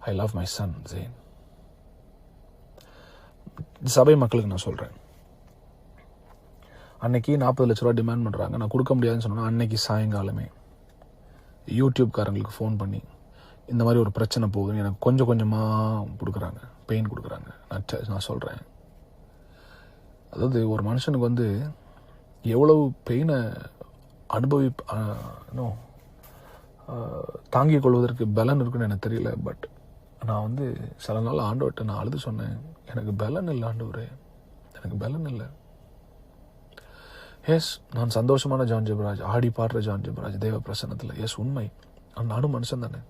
I love my son, Zain. சபை மக்களுக்கு நான் சொல்கிறேன், அன்னைக்கு 40 லட்ச ரூபா டிமாண்ட் பண்ணுறாங்க, நான் கொடுக்க முடியாதுன்னு சொன்னேன்னா அன்னைக்கு சாயங்காலமே யூடியூப்காரங்களுக்கு ஃபோன் பண்ணி இந்த மாதிரி ஒரு பிரச்சனை போகுதுன்னு எனக்கு கொஞ்சம் கொஞ்சமாக கொடுக்குறாங்க, பெயின் கொடுக்குறாங்க. நான் சொல்கிறேன், அதாவது ஒரு மனுஷனுக்கு வந்து எவ்வளவு பெயினை தாங்கிக் கொள்வதற்கு பலன் இருக்குன்னு எனக்கு தெரியல. பட் நான் வந்து சில நாள் ஆண்டவர்கிட்ட நான் அழுது சொன்னேன், எனக்கு பலன் இல்லை ஆண்டவரே, எனக்கு பலன் இல்லை. எஸ், நான் சந்தோஷமான ஜான் ஜெபராஜ், ஆடி பாடுற ஜான் ஜெபராஜ் தேவ பிரசன்னத்தில். எஸ், உண்மை. நானும் மனுஷன் தானே,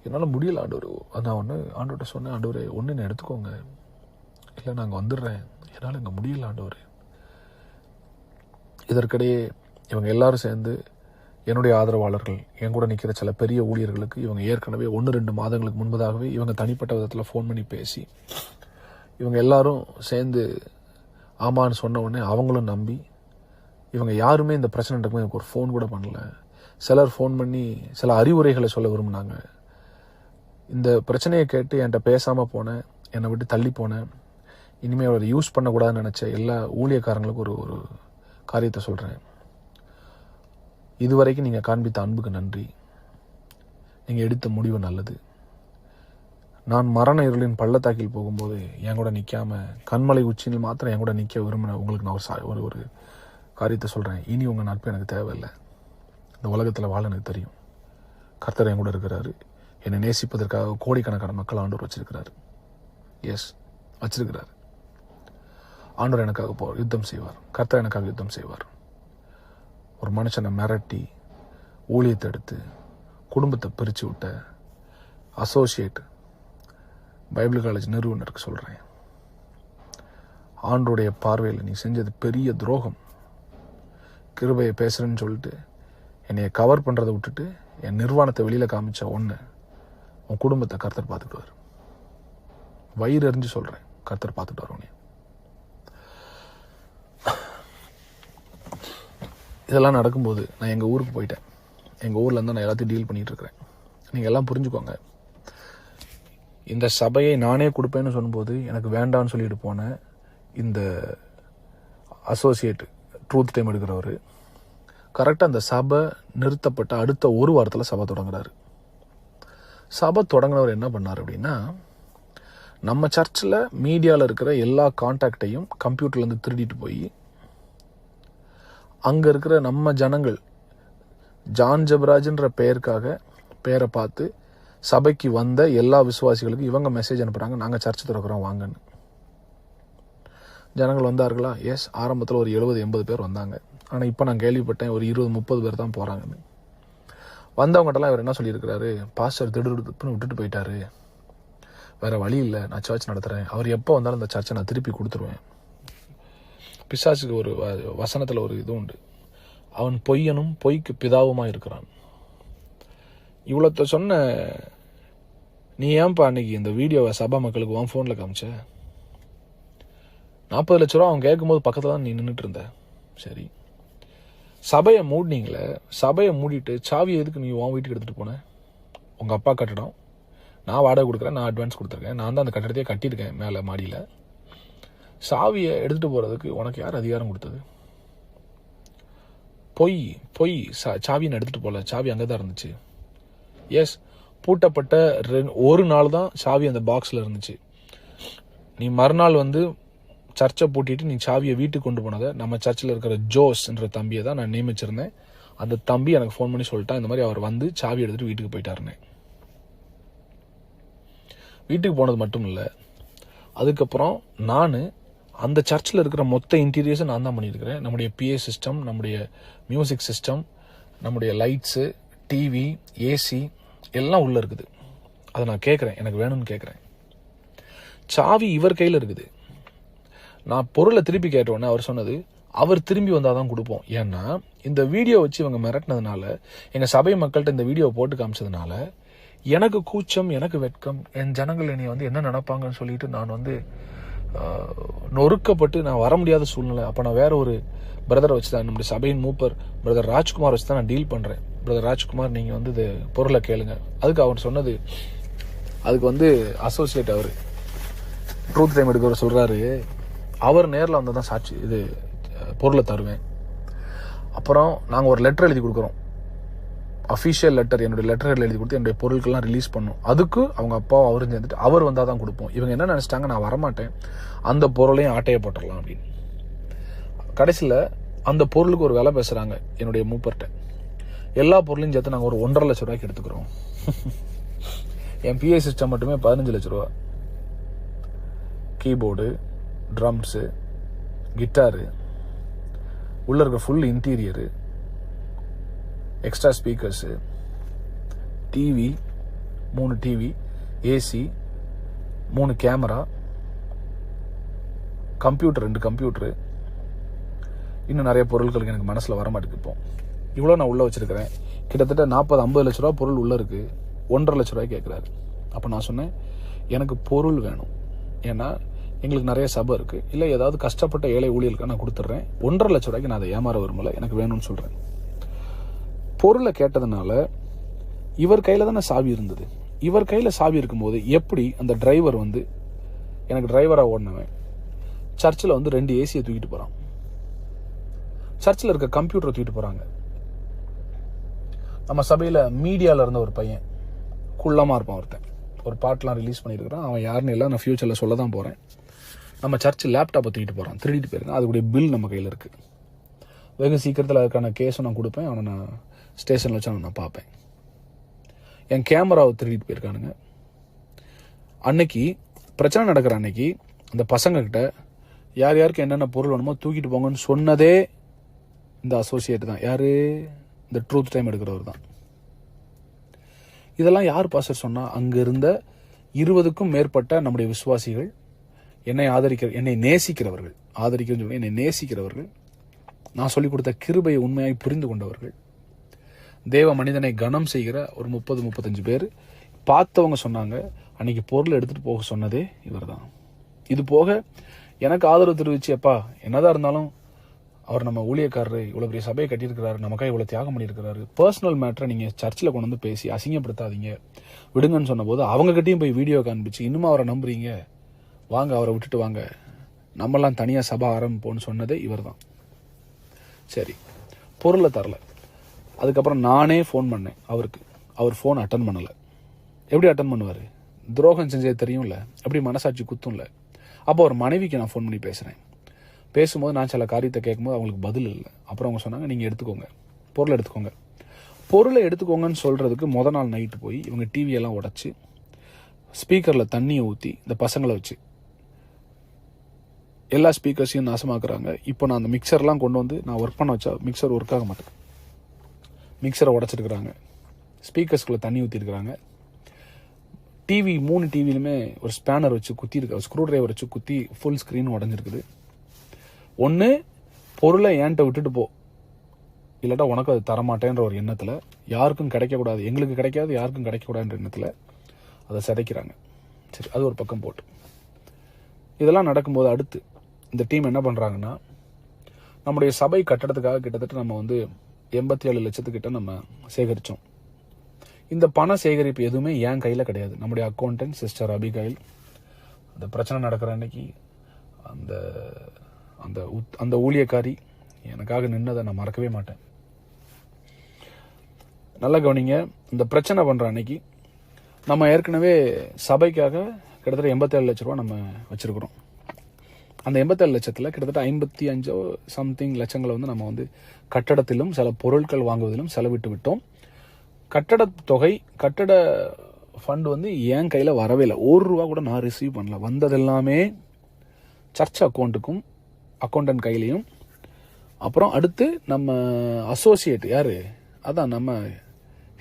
என்னால் முடியல ஆண்டவர். நான் ஒன்று ஆண்டவர்கிட்ட சொன்னேன், ஆண்டவரே ஒன்று என்ன எடுத்துக்கோங்க, இல்லை நாங்கள் வந்துடுறேன், என்னால் இங்கே முடியல ஆண்டவரே. இதற்கிடையே இவங்க எல்லாரும் சேர்ந்து என்னுடைய ஆதரவாளர்கள், என் கூட நிற்கிற சில பெரிய ஊழியர்களுக்கு இவங்க ஏற்கனவே 1-2 மாதங்களுக்கு முன்பதாகவே இவங்க தனிப்பட்ட விதத்தில் ஃபோன் பண்ணி பேசி, இவங்க எல்லாரும் சேர்ந்து ஆமான்னு சொன்ன உடனே அவங்களும் நம்பி, இவங்க யாருமே இந்த பிரச்சனை நடக்கும்போது எனக்கு ஒரு ஃபோன் கூட பண்ணல. சிலர் ஃபோன் பண்ணி சில அறிவுரைகளை சொல்ல விரும்பினாங்க. இந்த பிரச்சனையை கேட்டு என்கிட்ட பேசாமல் போனேன், என்னை விட்டு தள்ளி போனேன், இனிமேல் அவரை யூஸ் பண்ணக்கூடாதுன்னு நினச்ச எல்லா ஊழியக்காரங்களுக்கும் ஒரு காரியத்தை சொல்கிறேன். இதுவரைக்கும் நீங்கள் காண்பித்த அன்புக்கு நன்றி. நீங்கள் எடுத்த முடிவு நல்லது. நான் மரண இருளின் பள்ளத்தாக்கில் போகும்போது என் கூட நிற்காம கண்மலை உச்சியில் மாத்திரம் என் கூட நிற்க விரும்பின உங்களுக்கு நான் ஒரு காரியத்தை சொல்கிறேன். இனி உங்கள் நட்பு எனக்கு தேவையில்லை. இந்த உலகத்தில் வாழ எனக்கு தெரியும். கர்த்தர் என் கூட இருக்கிறாரு. என்னை நேசிப்பதற்காக கோடிக்கணக்கான மக்கள் ஆண்டவர் வச்சிருக்கிறாரு. எஸ், வச்சிருக்கிறாரு. ஆண்டவர் எனக்காக யுத்தம் செய்வார். கர்த்தர் எனக்காக யுத்தம் செய்வார். ஒரு மனுஷனை மிரட்டி ஊழியத்தை எடுத்து குடும்பத்தை பிரித்து விட்ட அசோசியேட் பைபிள் காலேஜ் நிறுவனருக்கு சொல்கிறேன், ஆண்டோடைய பார்வையில் நீ செஞ்சது பெரிய துரோகம். கிருபையை பேசுகிறேன்னு சொல்லிட்டு என்னைய கவர் பண்ணுறதை விட்டுட்டு என் நிர்வாணத்தை வெளியில் காமிச்ச ஒன்று உன் குடும்பத்தை கர்த்தர் பார்த்துக்குவார். வயிறு எறிஞ்சு சொல்கிறேன், கர்த்தர் பார்த்துட்டு வரணும். இதெல்லாம் நடக்கும்போது நான் எங்கள் ஊருக்கு போயிட்டேன். எங்கள் ஊரில் இருந்து நான் எல்லாத்தையும் டீல் பண்ணிகிட்டு இருக்கிறேன். நீங்கள் எல்லாம் புரிஞ்சுக்கோங்க. இந்த சபையை நானே கொடுப்பேன்னு சொல்லும்போது எனக்கு வேண்டான்னு சொல்லிட்டு போனேன் இந்த அசோசியேட் ட்ரூத் டைம் எடுக்கிறவர் கரெக்டாக அந்த சபை நிறுத்தப்பட்ட அடுத்த ஒரு வாரத்தில் சபை தொடங்குறாரு. சபை தொடங்கினவர் என்ன பண்ணார் அப்படின்னா, நம்ம சர்ச்சில் மீடியாவில் இருக்கிற எல்லா கான்டாக்டையும் கம்ப்யூட்டர்லேருந்து திருடிட்டு போய் அங்கே இருக்கிற நம்ம ஜனங்கள் ஜான் ஜெபராஜ்ன்ற பேரை பார்த்து சபைக்கு வந்த எல்லா விசுவாசிகளுக்கும் இவங்க மெசேஜ் அனுப்புகிறாங்க, நாங்கள் சர்ச்சு திறக்கிறோம் வாங்கன்னு. ஜனங்கள் வந்தார்களா? எஸ், ஆரம்பத்தில் ஒரு 70-80 பேர் வந்தாங்க. ஆனால் இப்போ நான் கேள்விப்பட்டேன் ஒரு 20-30 பேர் தான் போகிறாங்கன்னு. வந்தவங்ககிட்டலாம் இவர் என்ன சொல்லியிருக்கிறாரு, பாஸ்டர் திடுன்னு விட்டுட்டு போயிட்டாரு, வேறு வழி இல்லை, நான் சர்ச் நடத்துகிறேன், அவர் எப்போ வந்தாலும் அந்த சர்ச்சை நான் திருப்பி கொடுத்துருவேன். பிசாசுக்கு ஒரு வசனத்தில் ஒரு இது உண்டு, அவன் பொய்யனும் பொய்க்கு பிதாவுமாக இருக்கிறான். இவ்வளோத்த சொன்ன நீ ஏன்பா அன்னைக்கு இந்த வீடியோவை சபா மக்களுக்கு உன் ஃபோனில் காமிச்ச? 40 லட்ச ரூபா அவன் கேட்கும்போது பக்கத்தில் தான் நீ நின்றுட்டு இருந்த. சரி, சபையை மூடினீங்களே, சபையை மூடிட்டு சாவியை எதுக்கு நீ உன் வீட்டுக்கு எடுத்துகிட்டு போன? உங்கள் அப்பா கட்டடம், நான் வாடகை கொடுக்குறேன், நான் அட்வான்ஸ் கொடுத்துருக்கேன், நான் தான் அந்த கட்டடத்தையே கட்டியிருக்கேன் மேலே மாடியில். சாவியை எடுத்துகிட்டு போகிறதுக்கு உனக்கு யார் அதிகாரம் கொடுத்தது? பொய் சாவியை எடுத்துகிட்டு போகல, சாவி அங்கே தான் இருந்துச்சு. எஸ், பூட்டப்பட்ட ஒரு நாள் தான் சாவி அந்த பாக்ஸில் இருந்துச்சு. நீ மறுநாள் வந்து சர்ச்சை பூட்டிட்டு நீ சாவியை வீட்டுக்கு கொண்டு போனதை நம்ம சர்ச்சில் இருக்கிற ஜோஸ்ன்ற தம்பியை தான் நான் நியமிச்சிருந்தேன். அந்த தம்பி எனக்கு ஃபோன் பண்ணி சொல்லிட்டான், இந்த மாதிரி அவர் வந்து சாவி எடுத்துகிட்டு வீட்டுக்கு போயிட்டாருன்னு. வீட்டுக்கு போனது மட்டும் இல்லை, அதுக்கப்புறம் நான் அந்த சர்ச்சில் இருக்கிற மொத்த இன்டீரியர்ஸை நான் தான் பண்ணியிருக்கிறேன். நம்முடைய PA சிஸ்டம், நம்முடைய மியூசிக் சிஸ்டம், நம்முடைய லைட்ஸு, டிவி, ஏசி எல்லாம் உள்ளே இருக்குது. அதை நான் கேட்குறேன், எனக்கு வேணும்னு கேட்குறேன். சாவி இவர் கையில் இருக்குது. நான் பொருளை திருப்பி கேட்டோன்னே அவர் சொன்னது, அவர் திரும்பி வந்தால் தான் கொடுப்போம். ஏன்னா இந்த வீடியோ வச்சு இவங்க மிரட்டினதுனால, எங்கள் சபை மக்கள்கிட்ட இந்த வீடியோவை போட்டு காமிச்சதுனால எனக்கு கூச்சம், எனக்கு வெட்கம், என் ஜனங்கள் என்னை வந்து என்ன நினைப்பாங்கன்னு சொல்லிட்டு நான் வந்து நொறுக்கப்பட்டு நான் வர முடியாத சூழ்நிலை. அப்போ நான் வேற ஒரு பிரதரை வச்சு தான், நம்முடைய சபையின் மூப்பர் பிரதர் ராஜ்குமார் வச்சு தான் நான் டீல் பண்ணுறேன். பிரதர் ராஜ்குமார், நீங்கள் வந்து இது பொருளை கேளுங்க. அதுக்கு அவர் சொன்னது, அதுக்கு வந்து அசோசியேட் அவர் ட்ரூத் டைம் எடுக்கிறவர் சொல்கிறாரு, அவர் நேரில் வந்து தான் சாட்சி இது பொருளை தருவேன். அப்புறம் நாங்கள் ஒரு லெட்டர் எழுதி கொடுக்குறோம், அஃபிஷியல் லெட்டர், என்னுடைய லெட்டர் எழுதி கொடுத்து என்னுடைய பொருட்கள்லாம் ரிலீஸ் பண்ணும். அதுக்கு அவங்க அப்பாவும் அவரும் சேர்ந்துட்டு அவர் வந்தால் தான் கொடுப்போம். இவங்க என்ன நினச்சிட்டாங்க, நான் வரமாட்டேன், அந்த பொருளையும் ஆட்டையை போட்டுடலாம் அப்படின்னு. கடைசியில் அந்த பொருளுக்கு ஒரு விலை பேசுகிறாங்க என்னுடைய மூப்பர்கிட்ட. எல்லா பொருளையும் சேர்த்து நாங்கள் ஒரு 1.5 லட்ச ரூபாய்க்கு எடுத்துக்கிறோம். என் PA சிஸ்டம் மட்டுமே 15 லட்ச ரூபா. கீபோர்டு, ட்ரம்ஸு, கிட்டாரு, உள்ள இருக்க full interior, extra speakers, TV, 3 TV, AC, 3 camera, computer, 2 computer, இன்னும் நிறைய பொருட்களுக்கு எனக்கு மனசில் வரமாட்டேங்குது. இப்போ இவ்வளோ நான் உள்ளே வச்சுருக்கிறேன். கிட்டத்தட்ட 40-50 லட்ச ரூபா பொருள் உள்ளே இருக்குது. 1.5 லட்ச ரூபாய் கேட்குறாரு. அப்போ நான் சொன்னேன், எனக்கு பொருள் வேணும். ஏன்னா எங்களுக்கு நிறைய சபை இருக்குது. இல்லை ஏதாவது கஷ்டப்பட்ட ஏழை ஊழியர்களுக்கு நான் கொடுத்துட்றேன். 1.5 லட்ச ரூபாய்க்கு நான் அதை ஏமாற விரும்பலை, எனக்கு வேணும்னு சொல்கிறேன். பொருளை கேட்டதுனால இவர் கையில் தானே சாவி இருந்தது. இவர் கையில் சாவி இருக்கும்போது எப்படி அந்த டிரைவர் வந்து, எனக்கு டிரைவராக ஓடினவன் சர்ச்சில் வந்து 2 ஏசியை தூக்கிட்டு போகிறான். சர்ச்சில் இருக்க கம்ப்யூட்டரை தூக்கிட்டு போகிறாங்க. நம்ம சபையில் மீடியாவில் இருந்த ஒரு பையன், குள்ளமாக இருப்பான் ஒருத்தன், ஒரு பாட்டெலாம் ரிலீஸ் பண்ணியிருக்கிறான். அவன் யாருன்னு இல்லை, நான் ஃபியூச்சரில் சொல்ல தான் போகிறேன். நம்ம சர்ச்சு லேப்டாப்பை தூக்கிட்டு போகிறான், திருடிட்டு போயிருக்கான். அதுக்குடைய பில் நம்ம கையில் இருக்குது. வெகு சீக்கிரத்தில் அதுக்கான கேஸும் நான் கொடுப்பேன். அவனை நான் ஸ்டேஷனில் வச்சு நான் பார்ப்பேன். என் கேமராவை திருடிட்டு போயிருக்கானுங்க. அன்னைக்கு பிரச்சனை நடக்கிற அன்னைக்கு அந்த பசங்கக்கிட்ட யார் யாருக்கு என்னென்ன பொருள் வேணுமோ தூக்கிட்டு போங்கன்னு சொன்னதே இந்த அசோசியேட் தான். யார்? இந்த ட்ரூத் டைம் எடுக்கிறவர் தான். இதெல்லாம் யார் பாஸ்டர் சொன்னால், அங்கே இருந்த 20க்கும் மேற்பட்ட நம்முடைய விசுவாசிகள், என்னை நேசிக்கிறவர்கள், என்னை நேசிக்கிறவர்கள், நான் சொல்லிக் கொடுத்த கிருபையை உண்மையாய் புரிந்து கொண்டவர்கள், தேவ மனிதனை கனம் செய்கிற ஒரு 30-35 பேர் பார்த்தவங்க சொன்னாங்க, அன்னைக்கு பொருள் எடுத்துகிட்டு போக சொன்னதே இவர் தான். இது போக எனக்கு ஆதரவு தெரிவிச்சு, அப்பா என்னதான் இருந்தாலும் அவர் நம்ம ஊழியக்காரரு, இவ்வளோ பெரிய சபையை கட்டியிருக்கிறாரு, நமக்காக இவ்வளோ தியாகம் பண்ணியிருக்கிறாரு, பர்சனல் மேட்டரை நீங்கள் சர்ச்சில் கொண்டு வந்து பேசி அசிங்கப்படுத்தாதீங்க, விடுங்கன்னு சொன்னபோது அவங்ககிட்டையும் போய் வீடியோ காண்பிச்சு, இன்னும் அவரை நம்புறீங்க, வாங்க அவரை விட்டுட்டு வாங்க, நம்மெல்லாம் தனியாக சபை ஆரம்பிப்போன்னு சொன்னதே இவர் தான். சரி, பொருளை தரல. அதுக்கப்புறம் நானே ஃபோன் பண்ணேன் அவருக்கு. அவர் ஃபோன் அட்டன் பண்ணலை. எப்படி அட்டன் பண்ணுவார்? துரோகம் செஞ்சது தெரியும்ல, எப்படி மனசாட்சி குத்தும்ல. அப்போ அவர் மனைவிக்கு நான் ஃபோன் பண்ணி பேசுகிறேன். பேசும்போது நான் சில காரியத்தை கேட்கும்போது அவங்களுக்கு பதில் இல்லை. அப்புறம் அவங்க சொன்னாங்க, நீங்கள் எடுத்துக்கோங்க, பொருளை எடுத்துக்கோங்க. பொருளை எடுத்துக்கோங்கன்னு சொல்கிறதுக்கு முத நாள் நைட்டு போய் இவங்க டிவியெல்லாம் உடச்சி ஸ்பீக்கரில் தண்ணியை ஊற்றி இந்த பசங்களை வச்சு எல்லா ஸ்பீக்கர்ஸையும் நாசமாக்குறாங்க. இப்போ நான் அந்த மிக்சர்லாம் கொண்டு வந்து நான் ஒர்க் பண்ண வச்சா மிக்சர் ஒர்க் ஆக மாட்டேன். மிக்சரை உடச்சிருக்கிறாங்க, ஸ்பீக்கர்ஸ்குள்ளே தண்ணி ஊற்றிருக்கிறாங்க. டிவி 3 டிவிலுமே ஒரு ஸ்பேனர் வச்சு குத்திருக்கு, ஸ்க்ரூ டிரைவர் வச்சு குத்தி ஃபுல் ஸ்க்ரீன் உடஞ்சிருக்குது. ஒன்று பொருளை ஏன்ட்ட விட்டுட்டு போ, இல்லாட்டா உனக்கு அது தரமாட்டேன்ற ஒரு எண்ணத்தில், யாருக்கும் கிடைக்கக்கூடாது, எங்களுக்கு கிடைக்காது யாருக்கும் கிடைக்கக்கூடாதுன்ற எண்ணத்தில் அதை சிதைக்கிறாங்க. சரி, அது ஒரு பக்கம் போட்டு இதெல்லாம் நடக்கும்போது அடுத்து இந்த டீம் என்ன பண்ணுறாங்கன்னா, நம்முடைய சபை கட்டடத்துக்காக கிட்டத்தட்ட நம்ம வந்து 87 லட்சத்துக்கிட்ட நம்ம சேகரித்தோம். இந்த பண சேகரிப்பு எதுவுமே என் கையில் கிடையாது. நம்முடைய அக்கௌண்டன்ட் சிஸ்டர் அபிகைல் அந்த பிரச்சனை நடக்கிற அன்னைக்கு அந்த அந்த அந்த ஊழியக்காரி எனக்காக நின்னதை நான் மறக்கவே மாட்டேன். நல்லா கவனிங்க, இந்த பிரச்சனை பண்ணுற அன்னைக்கு நம்ம ஏற்கனவே சபைக்காக கிட்டத்தட்ட 87 லட்ச ரூபா நம்ம வச்சுருக்கிறோம். அந்த 87 லட்சத்தில் கிட்டத்தட்ட 55 சம்திங் லட்சங்களை வந்து நம்ம வந்து கட்டடத்திலும் சில பொருட்கள் வாங்குவதிலும் செலவிட்டு விட்டோம். கட்டட தொகை, கட்டட ஃபண்ட் வந்து என் கையில் வரவே இல்லை. 1 ரூபா கூட நான் ரிசீவ் பண்ணல. வந்ததெல்லாமே சர்ச் அக்கௌண்ட்டுக்கும் அக்கௌண்டன்ட் கையிலையும். அப்புறம் அடுத்து நம்ம அசோசியேட் யார், அதான் நம்ம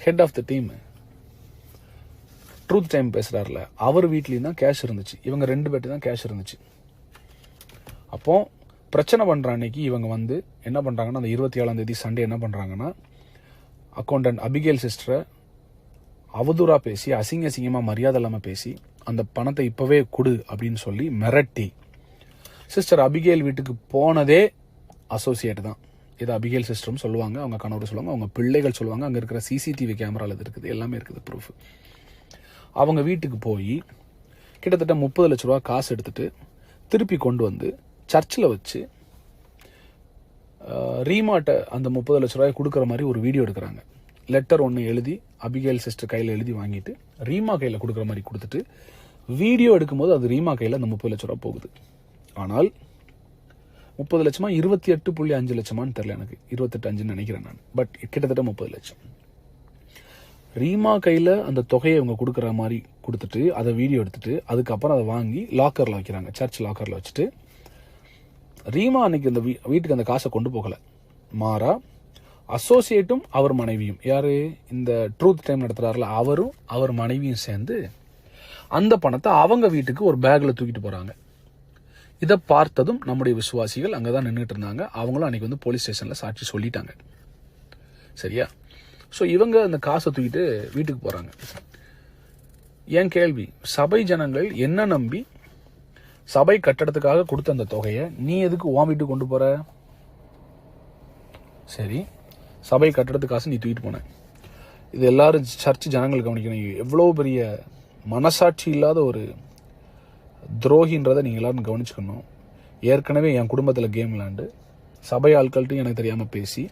head of the team truth time பேசுகிறார்ல, அவர் வீட்லேயும் தான் கேஷ் இருந்துச்சு. இவங்க 2 பேர்ட்டு தான் கேஷ் இருந்துச்சு. அப்போ பிரச்சனை பண்ணுற அன்னைக்கு இவங்க வந்து என்ன பண்ணுறாங்கன்னா, அந்த 27ஆம் தேதி சண்டே என்ன பண்ணுறாங்கன்னா, அக்கௌண்டன்ட் அபிகேல் சிஸ்டரை அவதூறாக பேசி, அசிங்கமாக மரியாதை இல்லாமல் பேசி, அந்த பணத்தை இப்போவே கொடு அப்படின்னு சொல்லி மிரட்டி, சிஸ்டர் அபிகேல் வீட்டுக்கு போனதே அசோசியேட் தான். இது அபிகேல் சிஸ்டரும் சொல்லுவாங்க, அவங்க கணவர் சொல்லுவாங்க, அவங்க பிள்ளைகள் சொல்லுவாங்க, அங்கே இருக்கிற CCTV கேமராவில் இது இருக்குது, எல்லாமே இருக்குது ப்ரூஃப். அவங்க வீட்டுக்கு போய் கிட்டத்தட்ட 30 லட்ச ரூபா காசு எடுத்துட்டு திருப்பி கொண்டு வந்து சர்ச்சில் வச்சு ரீமாட்ட அந்த 30 லட்ச ரூபாய் கொடுக்குற மாதிரி ஒரு வீடியோ எடுக்கிறாங்க. லெட்டர் ஒன்று எழுதி அபிகேல் சிஸ்டர் கையில் எழுதி வாங்கிட்டு ரீமா கையில் கொடுக்குற மாதிரி கொடுத்துட்டு வீடியோ எடுக்கும்போது அது ரீமா கையில் அந்த 30 லட்ச ரூபா போகுது. ஆனால் 30 லட்சமா 28.5 லட்சமான்னு தெரியல, எனக்கு 28.5 நினைக்கிறேன் நான். பட் கிட்டத்தட்ட 30 லட்சம். ரீமா கையில் அந்த தொகையை அவங்க கொடுக்குற மாதிரி கொடுத்துட்டு அதை வீடியோ எடுத்துட்டு அதுக்கப்புறம் அதை வாங்கி லாக்கரில் வைக்கிறாங்க, சர்ச் லாக்கரில் வச்சுட்டு. ரீமா அன்னைக்கு அந்த வீட்டுக்கு அந்த காசை கொண்டு போகல, மாறா அசோசியேட்டும் அவர் மனைவியும், யாரு இந்த ட்ரூத் டைம் நடத்துறாருல அவரும் அவர் மனைவியும் சேர்ந்து அந்த பணத்தை அவங்க வீட்டுக்கு ஒரு பேக்ல தூக்கிட்டு போறாங்க. இதை பார்த்ததும் நம்முடைய விசுவாசிகள் அங்கதான் நின்றுட்டு இருந்தாங்க. அவங்களும் அன்னைக்கு வந்து போலீஸ் ஸ்டேஷன்ல சாட்சி சொல்லிட்டாங்க. சரியா? ஸோ இவங்க அந்த காசை தூக்கிட்டு வீட்டுக்கு போறாங்க. என் கேள்வி, சபை ஜனங்கள் என்ன நம்பி சபை கட்டடத்துக்காக கொடுத்த அந்த தொகையை நீ எதுக்கு உன் வீட்டுக்கு கொண்டு போற? சரி, சபை கட்டடத்து காசு நீ தூக்கிட்டு போன. இது எல்லாரும் சர்ச் ஜனங்கள் கவனிக்கணும். எவ்வளோ பெரிய மனசாட்சி இல்லாத ஒரு துரோகின்றதை நீங்கள் எல்லாரும் கவனிச்சுக்கணும். ஏற்கனவே என் குடும்பத்தில் கேம் விளாண்டு சபை ஆட்கள்கிட்டையும் எனக்கு தெரியாமல் பேசி,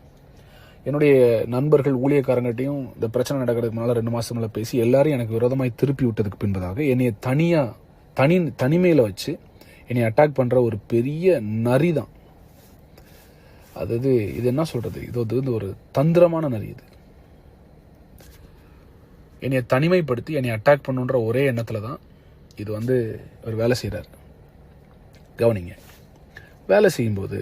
என்னுடைய நண்பர்கள் ஊழியக்காரங்கள்ட்டையும் இந்த பிரச்சனை நடக்கிறதுக்கு முன்னால் 2 மாதம் பேசி எல்லாரும் எனக்கு விரோதமாய் திருப்பி விட்டதுக்கு பின்பதாக என்னைய தனிமையில் வச்சு என்னை அட்டாக் பண்ணுற ஒரு பெரிய நரி தான். அதாவது இது என்ன சொல்றது, இது வந்து ஒரு தந்திரமான நரி. இது என்னைய தனிமைப்படுத்தி என்னை அட்டாக் பண்ணுன்ற ஒரே எண்ணத்துல தான் இது வந்து ஒரு வேலை செய்யறாரு. கவனிங்க, வேலை செய்யும்போது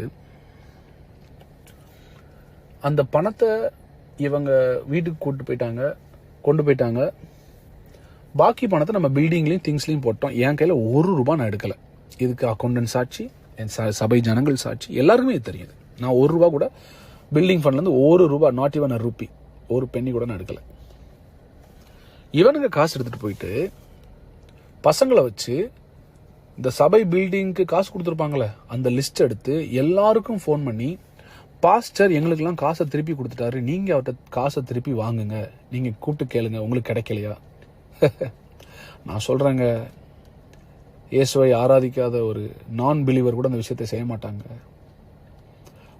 அந்த பணத்தை இவங்க வீட்டுக்கு கொண்டு போயிட்டாங்க. பாக்கி பணத்தை நம்ம பில்டிங்லையும் திங்ஸ்லையும் போட்டோம். என் கையில் ₹1 நான் எடுக்கல. இதுக்கு அக்கௌண்டன்ட் சாட்சி, என் சபை ஜனங்கள் சாட்சி, எல்லாருக்குமே இது தெரியுது. நான் ₹1 கூட பில்டிங் ஃபண்ட்லேருந்து ₹1, நாட் ஈவன் ரூபி, ஒரு பென்னி கூட நான் எடுக்கல. இவனுங்க காசு எடுத்துட்டு போயிட்டு பசங்களை வச்சு இந்த சபை பில்டிங்க்கு காசு கொடுத்துருப்பாங்களே அந்த லிஸ்ட் எடுத்து எல்லாருக்கும் ஃபோன் பண்ணி, பாஸ்டர் எங்களுக்கெல்லாம் காசை திருப்பி கொடுத்துட்டாரு, நீங்க அவர்கிட்ட காசை திருப்பி வாங்குங்க, நீங்க கூப்பிட்டு கேளுங்க, உங்களுக்கு கிடைக்கலையா? நான் சொல்றேங்க, இயேசுவை ஆராதிக்காத ஒரு நான் பிலீவர் கூட அந்த விஷயத்தை செய்ய மாட்டாங்க.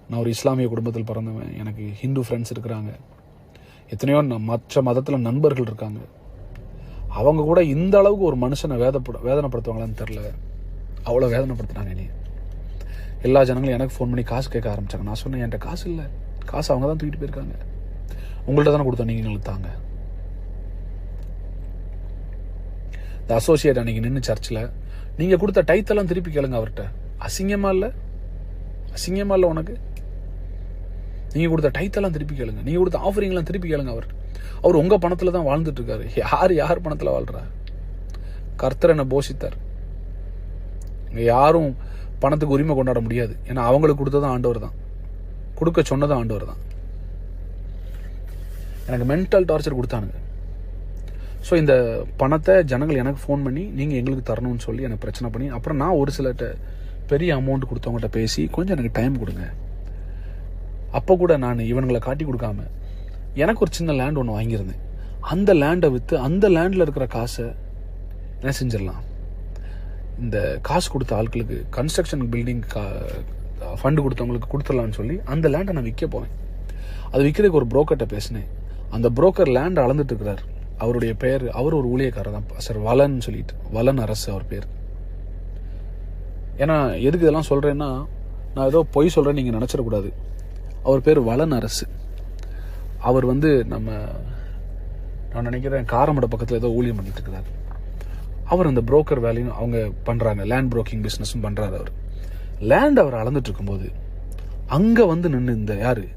நான் ஒரு இஸ்லாமிய குடும்பத்தில் பிறந்தவன், எனக்கு ஹிந்து ஃப்ரெண்ட்ஸ் இருக்கிறாங்க, எத்தனையோ மற்ற மதத்தில் நண்பர்கள் இருக்காங்க. அவங்க கூட இந்த அளவுக்கு ஒரு மனுஷனை வேதனைப்படுத்துவாங்களான்னு தெரில, அவ்வளோ வேதனைப்படுத்தினாங்க. நீ எல்லா ஜனங்களும் எனக்கு ஃபோன் பண்ணி காசு கேட்க ஆரம்பிச்சாங்க. நான் சொன்னேன், என்கிட்ட காசு இல்லை, காசு அவங்க தான் தூக்கிட்டு போயிருக்காங்க, உங்கள்கிட்ட தானே கொடுத்தோம், நீங்கள் எங்களுக்கு தாங்க. இந்த அசோசியேட் அன்னைக்கு நின்று சர்ச்சில் நீங்கள் கொடுத்த டைத்தெல்லாம் திருப்பி கேளுங்க அவர்கிட்ட. அசிங்கமா இல்லை? அசிங்கமா இல்லை உனக்கு? நீங்கள் கொடுத்த டைத்தெல்லாம் திருப்பி கேளுங்க, நீங்கள் கொடுத்த ஆஃபரிங்லாம் திருப்பி கேளுங்க. அவர் உங்கள் பணத்தில் தான் வாழ்ந்துட்டு இருக்காரு. யார் பணத்தில் வாழ்றா? கர்த்தர் என்ன போஷித்தார். இங்கே யாரும் பணத்துக்கு உரிமை கொண்டாட முடியாது. ஏன்னா அவங்களுக்கு கொடுத்ததும் ஆண்டவர் தான், கொடுக்க சொன்னதும் ஆண்டவர் தான். எனக்கு மென்டல் டார்ச்சர் கொடுத்தானுங்க. ஸோ இந்த பணத்தை ஜனங்கள் எனக்கு ஃபோன் பண்ணி நீங்கள் எங்களுக்கு தரணும்னு சொல்லி எனக்கு பிரச்சனை பண்ணி, அப்புறம் நான் ஒரு சிலர்கிட்ட பெரிய அமௌண்ட் கொடுத்தவங்கள்ட்ட பேசி கொஞ்சம் எனக்கு டைம் கொடுங்க. அப்போ கூட நான் இவனுங்களை காட்டி கொடுக்காம எனக்கு ஒரு சின்ன லேண்ட் ஒன்று வாங்கியிருந்தேன். அந்த லேண்டை விற்று அந்த லேண்டில் இருக்கிற காசை என்ன செஞ்சிடலாம், இந்த காசு கொடுத்த ஆட்களுக்கு கன்ஸ்ட்ரக்ஷன் பில்டிங் ஃபண்டு கொடுத்தவங்களுக்கு கொடுத்துடலான்னு சொல்லி அந்த லேண்டை நான் விற்க போனேன். அது விற்கிறதுக்கு ஒரு புரோக்கர்கிட்ட பேசினேன். அந்த புரோக்கர் லேண்டை அளந்துட்டு இருக்கிறார். அவருடைய பேர், அவர் ஒரு ஊழியக்காரர் தான், சார் வலன் சொல்லிட்டு, வலன் அரசு அவர் பேர். ஏன்னா எதுக்கு இதெல்லாம் சொல்றேன்னா, நான் ஏதோ பொய் சொல்றேன்னு நீங்க நினைச்சிடக்கூடாது. அவர் பேர் வலன் அரசு. அவர் வந்து நான் நினைக்கிறேன் காரமடை பக்கத்தில் ஏதோ ஊழியம் பண்ணிட்டு இருக்கிறார். அவர் அந்த புரோக்கர் வேலையும் அவங்க பண்றாங்க, லேண்ட் புரோக்கிங் பிசினஸும் பண்றாரு. அவர் லேண்ட் அவர் அளந்துட்டு இருக்கும்போது அங்க வந்து நின்று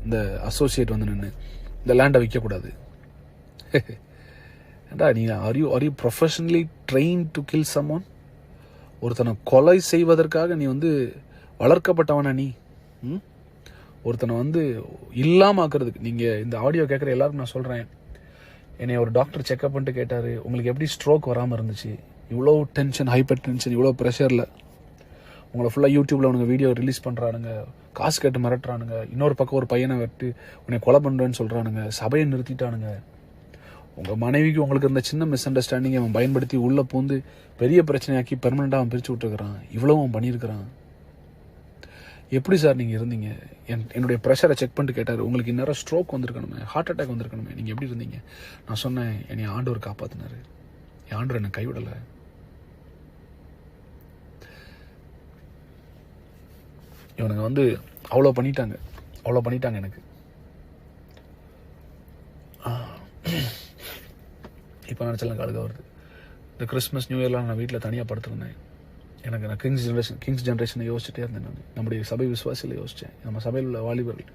இந்த அசோசியேட் வந்து நின்று இந்த லேண்டை விற்கக்கூடாது. நீ are you professionally train to kill someone? ஒருத்தனை கொலை செய்வதற்காக நீ வந்து வளர்க்கப்பட்டவனா? நீ ஒருத்தனை வந்து இல்லாம ஆக்குறதுக்கு. நீங்க இந்த ஆடியோ கேட்குற எல்லாருக்கும் நான் சொல்றேன், என்னை ஒரு டாக்டர் செக்அப் பண்ணிட்டு கேட்டாரு, உங்களுக்கு எப்படி ஸ்ட்ரோக் வராமல் இருந்துச்சு? இவ்வளோ டென்ஷன், ஹைப்பர் டென்ஷன், இவ்வளோ ப்ரெஷரில் உங்களை ஃபுல்லாக யூடியூப்ல உனக்கு வீடியோ ரிலீஸ் பண்ணுறானுங்க, காசு கேட்டு மிரட்டுறானுங்க, இன்னொரு பக்கம் ஒரு பையனை வெட்டு உன்னை கொலை பண்ணுறேன்னு சொல்கிறானுங்க, சபையை நிறுத்திட்டானுங்க. உங்கள் மனைவிக்கு உங்களுக்கு இருந்த சின்ன மிஸ் அண்டர்ஸ்டாண்டிங் அவன் பயன்படுத்தி உள்ளே பூந்து பெரிய பிரச்சனையாக்கி பெர்மனெண்ட்டாக அவன் பிரித்து விட்டுருக்கிறான். இவ்வளோ அவன் பண்ணியிருக்கிறான். எப்படி சார் நீங்கள் இருந்தீங்க? என்னுடைய ப்ரெஷரை செக் பண்ணிட்டு கேட்டார், உங்களுக்கு இந்நேரம் ஸ்ட்ரோக் வந்திருக்கணுமே, ஹார்ட் அட்டாக் வந்திருக்கணுமே, நீங்கள் எப்படி இருந்தீங்க? நான் சொன்னேன், என்னை ஆண்டவர் காப்பாற்றினாரு, என் ஆண்டவர் என்னை கைவிடலை. இவனுங்க வந்து அவ்வளோ பண்ணிட்டாங்க எனக்கு. இப்போ நினச்சாலும் கழுக வருது. இந்த கிறிஸ்மஸ் நியூ இயர்லாம் நான் வீட்டில் தனியாக படுத்துருந்தேன். நான் கிங்ஸ் ஜென்ரேஷனை யோசிச்சுட்டே இருந்தேன். நான் நம்முடைய சபை விசுவாசியில் யோசித்தேன். நம்ம சபையில் உள்ள வாலிபர்கள்,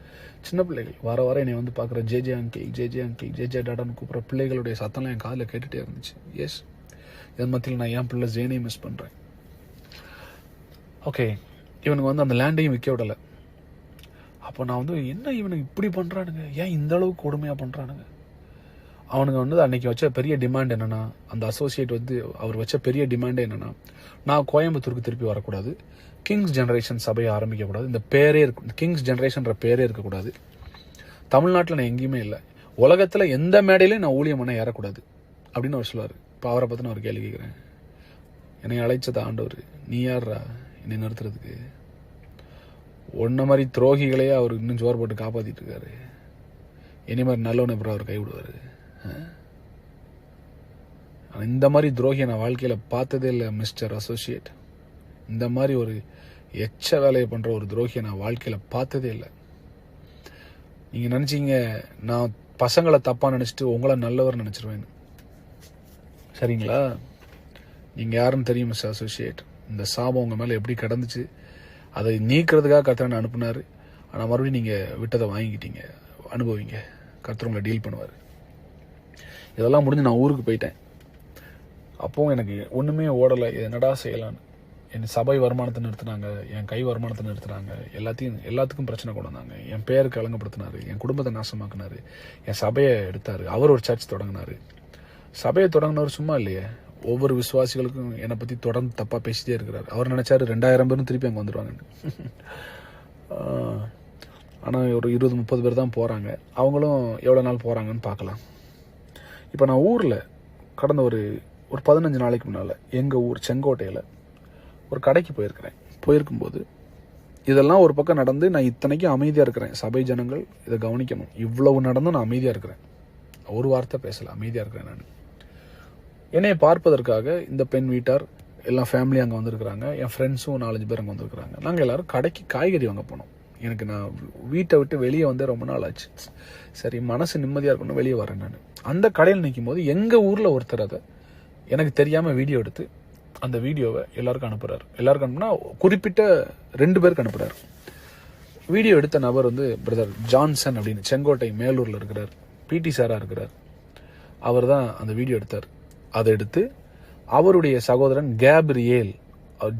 சின்ன பிள்ளைகள் வார என்னை வந்து பார்க்குற ஜேஜே அங்கிள் ஜேஜே டாடான்னு கூப்பிட்ற பிள்ளைகளுடைய சத்தம்லாம் என் காதில் கேட்டுகிட்டே இருந்துச்சு. எஸ், இதன் மத்தியில் நான் என் பிள்ளை ஜேனை மிஸ் பண்ணுறேன். ஓகே, இவனுக்கு வந்து அந்த லேண்டையும் விற்க விடலை. அப்போ நான் வந்து என்ன இவனுக்கு இப்படி பண்ணுறானுங்க, ஏன் இந்த அளவுக்கு கொடுமையாக பண்ணுறானுங்க? அவனுங்க வந்து அன்னைக்கு வச்ச பெரிய டிமாண்ட் என்னன்னா, அந்த அசோசியேட் வந்து அவர் வச்ச பெரிய டிமாண்டே என்னன்னா, நான் கோயம்புத்தூருக்கு திருப்பி வரக்கூடாது, கிங்ஸ் ஜெனரேஷன் சபையை ஆரம்பிக்கக்கூடாது, இந்த பேரே இருக்கு, கிங்ஸ் ஜெனரேஷன்ற பேரே இருக்கக்கூடாது, தமிழ்நாட்டில் நான் எங்கேயுமே இல்லை, உலகத்தில் எந்த மேடையிலையும் நான் ஊழியம் பண்ண ஏறக்கூடாது அப்படின்னு அவர் சொல்லுவார். இப்போ அவரை பற்றி நான் ஒரு கேள்வி கேட்குறேன். என்னை அழைச்சது ஆண்டவர், நீ யார்ரா என்னை நிறுத்துறதுக்கு? ஒன்ன மாதிரி துரோகிகளையே அவர் இன்னும் ஜோர் போட்டு காப்பாற்றிட்டு இருக்காரு. இனி மாதிரி நல்லவனை அப்புறம் அவர் கைவிடுவார். இந்த மாதிரி துரோகியை நான் வாழ்க்கையில் பார்த்ததே இல்லை மிஸ்டர் அசோசியேட். இந்த மாதிரி ஒரு எச்ச வேலையை பண்ணுற ஒரு துரோகியை நான் வாழ்க்கையில் பார்த்ததே இல்லை. நீங்கள் நினச்சிங்க நான் பசங்களை தப்பாக நினச்சிட்டு உங்களை நல்லவர் நினச்சிருவேன். சரிங்களா? நீங்கள் யாருன்னு தெரியும் மிஸ்டர் அசோசியேட். இந்த சாபம் உங்கள் மேலே எப்படி கிடந்துச்சு, அதை நீக்கிறதுக்காக கர்த்தர் அனுப்புனார். ஆனால் மறுபடியும் நீங்கள் விட்டதை வாங்கிக்கிட்டீங்க, அனுபவிங்க, கர்த்தர் உங்களை டீல் பண்ணுவார். இதெல்லாம் முடிஞ்சு நான் ஊருக்கு போயிட்டேன். அப்போது எனக்கு ஒன்றுமே ஓடலை. இது என்னடா செய்யலான்னு. என் சபை வருமானத்தை நிறுத்தினாங்க, என் கை வருமானத்தை நிறுத்தினாங்க, எல்லாத்துக்கும் பிரச்சனை கொண்டு வந்தாங்க. என் பேருக்கு அலங்கப்படுத்தினார், என் குடும்பத்தை நாசமாக்குனார், என் சபையை எடுத்தார். அவர் ஒரு சர்ச் தொடங்கினார். சபையை தொடங்கினவர் சும்மா இல்லையே, ஒவ்வொரு விசுவாசிகளுக்கும் என்னை பற்றி தொடர்ந்து தப்பாக பேசிட்டே இருக்கிறார். அவர் நினச்சாரு 2000 பேரும் திருப்பி அங்கே வந்துடுவாங்கன்னு. ஆனால் ஒரு 20-30 பேர் தான் போகிறாங்க. அவங்களும் எவ்வளோ நாள் போகிறாங்கன்னு பார்க்கலாம். இப்போ நான் ஊரில் கடந்த ஒரு 15 நாளைக்கு முன்னால் எங்கள் ஊர் செங்கோட்டையில் ஒரு கடைக்கு போயிருக்கும்போது இதெல்லாம் ஒரு பக்கம் நடந்து நான் இத்தனைக்கும் அமைதியாக இருக்கிறேன். சபை ஜனங்கள் இதை கவனிக்கணும். இவ்வளவு நடந்தும் நான் அமைதியாக இருக்கிறேன், ஒரு வார்த்தை பேசலை, அமைதியாக இருக்கிறேன். நான் என்னை பார்ப்பதற்காக இந்த பெண் வீட்டார் எல்லாம் ஃபேமிலி அங்கே வந்திருக்கிறாங்க. என் ஃப்ரெண்ட்ஸும் 4-5 பேர் அங்கே வந்திருக்கிறாங்க. நாங்கள் எல்லோரும் கடைக்கு காய்கறி வாங்க போனோம். நான் வீட்டை விட்டு வெளியே வந்து ரொம்ப நாள் ஆச்சு. சரி, மனசு நிம்மதியாக இருக்கணும், வெளியே வரேன். நான் அந்த கடையில் நிற்கும் போது எங்கள் ஊரில் ஒருத்தர் அதை எனக்கு தெரியாமல் வீடியோ எடுத்து அந்த வீடியோவை எல்லாருக்கும் அனுப்புகிறார். எல்லாருக்கும் அனுப்புனா குறிப்பிட்ட 2 பேருக்கு அனுப்புகிறார். வீடியோ எடுத்த நபர் வந்து பிரதர் ஜான்சன் அப்படின்னு செங்கோட்டை மேலூரில் இருக்கிறார், பிடி சாராக இருக்கிறார். அவர் தான் அந்த வீடியோ எடுத்தார். அதை எடுத்து அவருடைய சகோதரன் கேப்ரியேல்,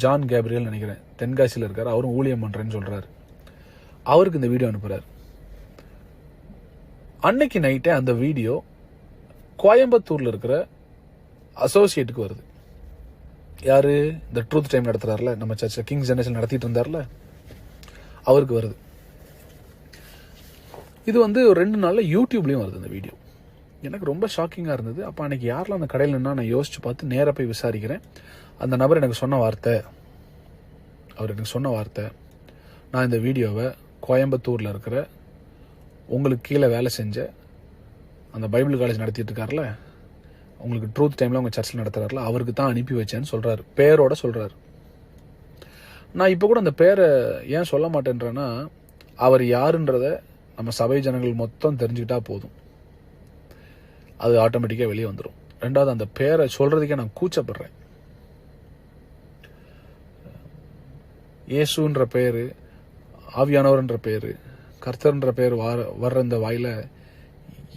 ஜான் கேப்ரியல் நினைக்கிறேன், தென்காசியில் இருக்கார், அவரும் ஊழியம் பண்ணுறேன்னு சொல்கிறார். அவருக்கு இந்த வீடியோ அனுப்புகிறார். அன்னைக்கு நைட்டே அந்த வீடியோ கோயம்புத்தூரில் இருக்கிற அசோசியேட்டுக்கு வருது. யாரு? இந்த ட்ரூத் டைம் நடத்துறாருல, நம்ம சர்ச்சில் கிங்ஸ் ஜெனரேஷன் நடத்திட்டு இருந்தார்ல, அவருக்கு வருது. இது வந்து ஒரு 2 நாளில் யூடியூப்லேயும் வருது இந்த வீடியோ. எனக்கு ரொம்ப ஷாக்கிங்காக இருந்தது. அப்போ அன்றைக்கி யாரெல்லாம் அந்த கடையில் நின்னா நான் யோசிச்சு பார்த்து நேராக போய் விசாரிக்கிறேன். அந்த நபர் எனக்கு சொன்ன வார்த்தை, நான் இந்த வீடியோவை கோயம்புத்தூரில் இருக்கிற உங்களுக்கு கீழே வேலை செஞ்ச அந்த பைபிள் காலேஜ் நடத்திட்டு இருக்கார்ல, உங்களுக்கு ட்ரூத் டைமில் உங்கள் சர்ச்சில் நடத்துகிறார்ல, அவருக்கு தான் அனுப்பி வச்சேன்னு சொல்கிறாரு, பேரோட சொல்கிறாரு. நான் இப்போ கூட அந்த பேரை ஏன் சொல்ல மாட்டேன்றேன்னா, அவர் யாருன்றத நம்ம சபை ஜனங்கள் மொத்தம் தெரிஞ்சுக்கிட்டா போதும், அது ஆட்டோமேட்டிக்காக வெளியே வந்துடும். 2வது, அந்த பேரை சொல்கிறதுக்கே நான் கூச்சப்படுறேன். இயேசுன்ற பேர், ஆவியானவர்ன்ற பேர், கர்த்தர்ன்ற பேர் வர்ற இந்த வாயில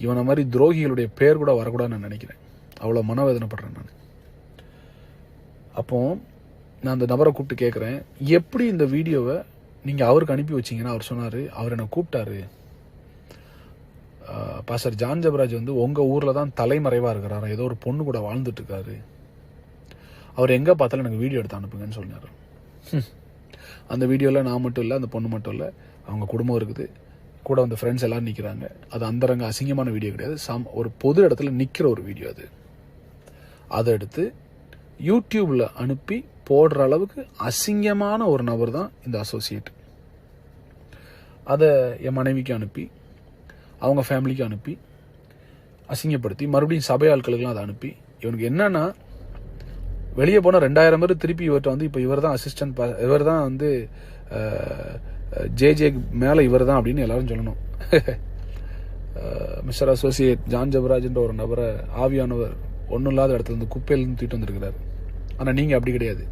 இவனை மாதிரி துரோகிகளுடைய பேர் கூட வரக்கூடாதுன்னு நான் நினைக்கிறேன். அவ்வளோ மனவேதனைப்படுறேன் நான். அப்போ நான் அந்த நபரை கூப்பிட்டு கேட்குறேன், எப்படி இந்த வீடியோவை நீங்கள் அவருக்கு அனுப்பி வச்சிங்கன்னா? அவர் சொன்னார், அவர் என்னை கூப்பிட்டாரு, பாஸ்டர் ஜான் ஜெபராஜ் வந்து உங்கள் ஊரில் தான் தலைமறைவாக இருக்கிறாரு, ஏதோ ஒரு பொண்ணு கூட வாழ்ந்துட்டு இருக்காரு, அவர் எங்கே பார்த்தாலும் எனக்கு வீடியோ எடுத்து அனுப்புங்கன்னு சொன்னார். அந்த வீடியோவில் நான் மட்டும் இல்லை, அந்த பொண்ணு மட்டும் இல்லை, அவங்க குடும்பம் இருக்குது, கூட வந்து ஃப்ரெண்ட்ஸ் எல்லோரும் நிற்கிறாங்க. அது அந்தரங்க அசிங்கமான வீடியோ கிடையாது, ஒரு பொது இடத்துல நிற்கிற ஒரு வீடியோ அது. அதை எடுத்து யூடியூப்பில் அனுப்பி போடுற அளவுக்கு அசிங்கமான ஒரு நபர் தான் இந்த அசோசியேட். அதை என் மனைவிக்கு அனுப்பி, அவங்க ஃபேமிலிக்கு அனுப்பி, அசிங்கப்படுத்தி மறுபடியும் சபை ஆட்களுக்கெல்லாம் அதை அனுப்பி, இவனுக்கு என்னன்னா வெளியே போனால் 2000 பேர் திருப்பி இவர்கிட்ட வந்து இப்போ இவர் தான் அசிஸ்டன்ட், இவர் தான் வந்து ஜே மேலே இவர் தான் அப்படின்னு எல்லாரும் சொல்லணும். மிஸ்டர் அசோசியேட் ஜான் ஜெபராஜ்ன்ற ஒரு நபரை ஆவியானவர் ஒன்றும் இல்லாத இடத்துல இருந்து குப்பையிலிருந்து தூக்கிட்டு வந்திருக்கிறாரு. ஆனால் நீங்கள் அப்படி கிடையாது.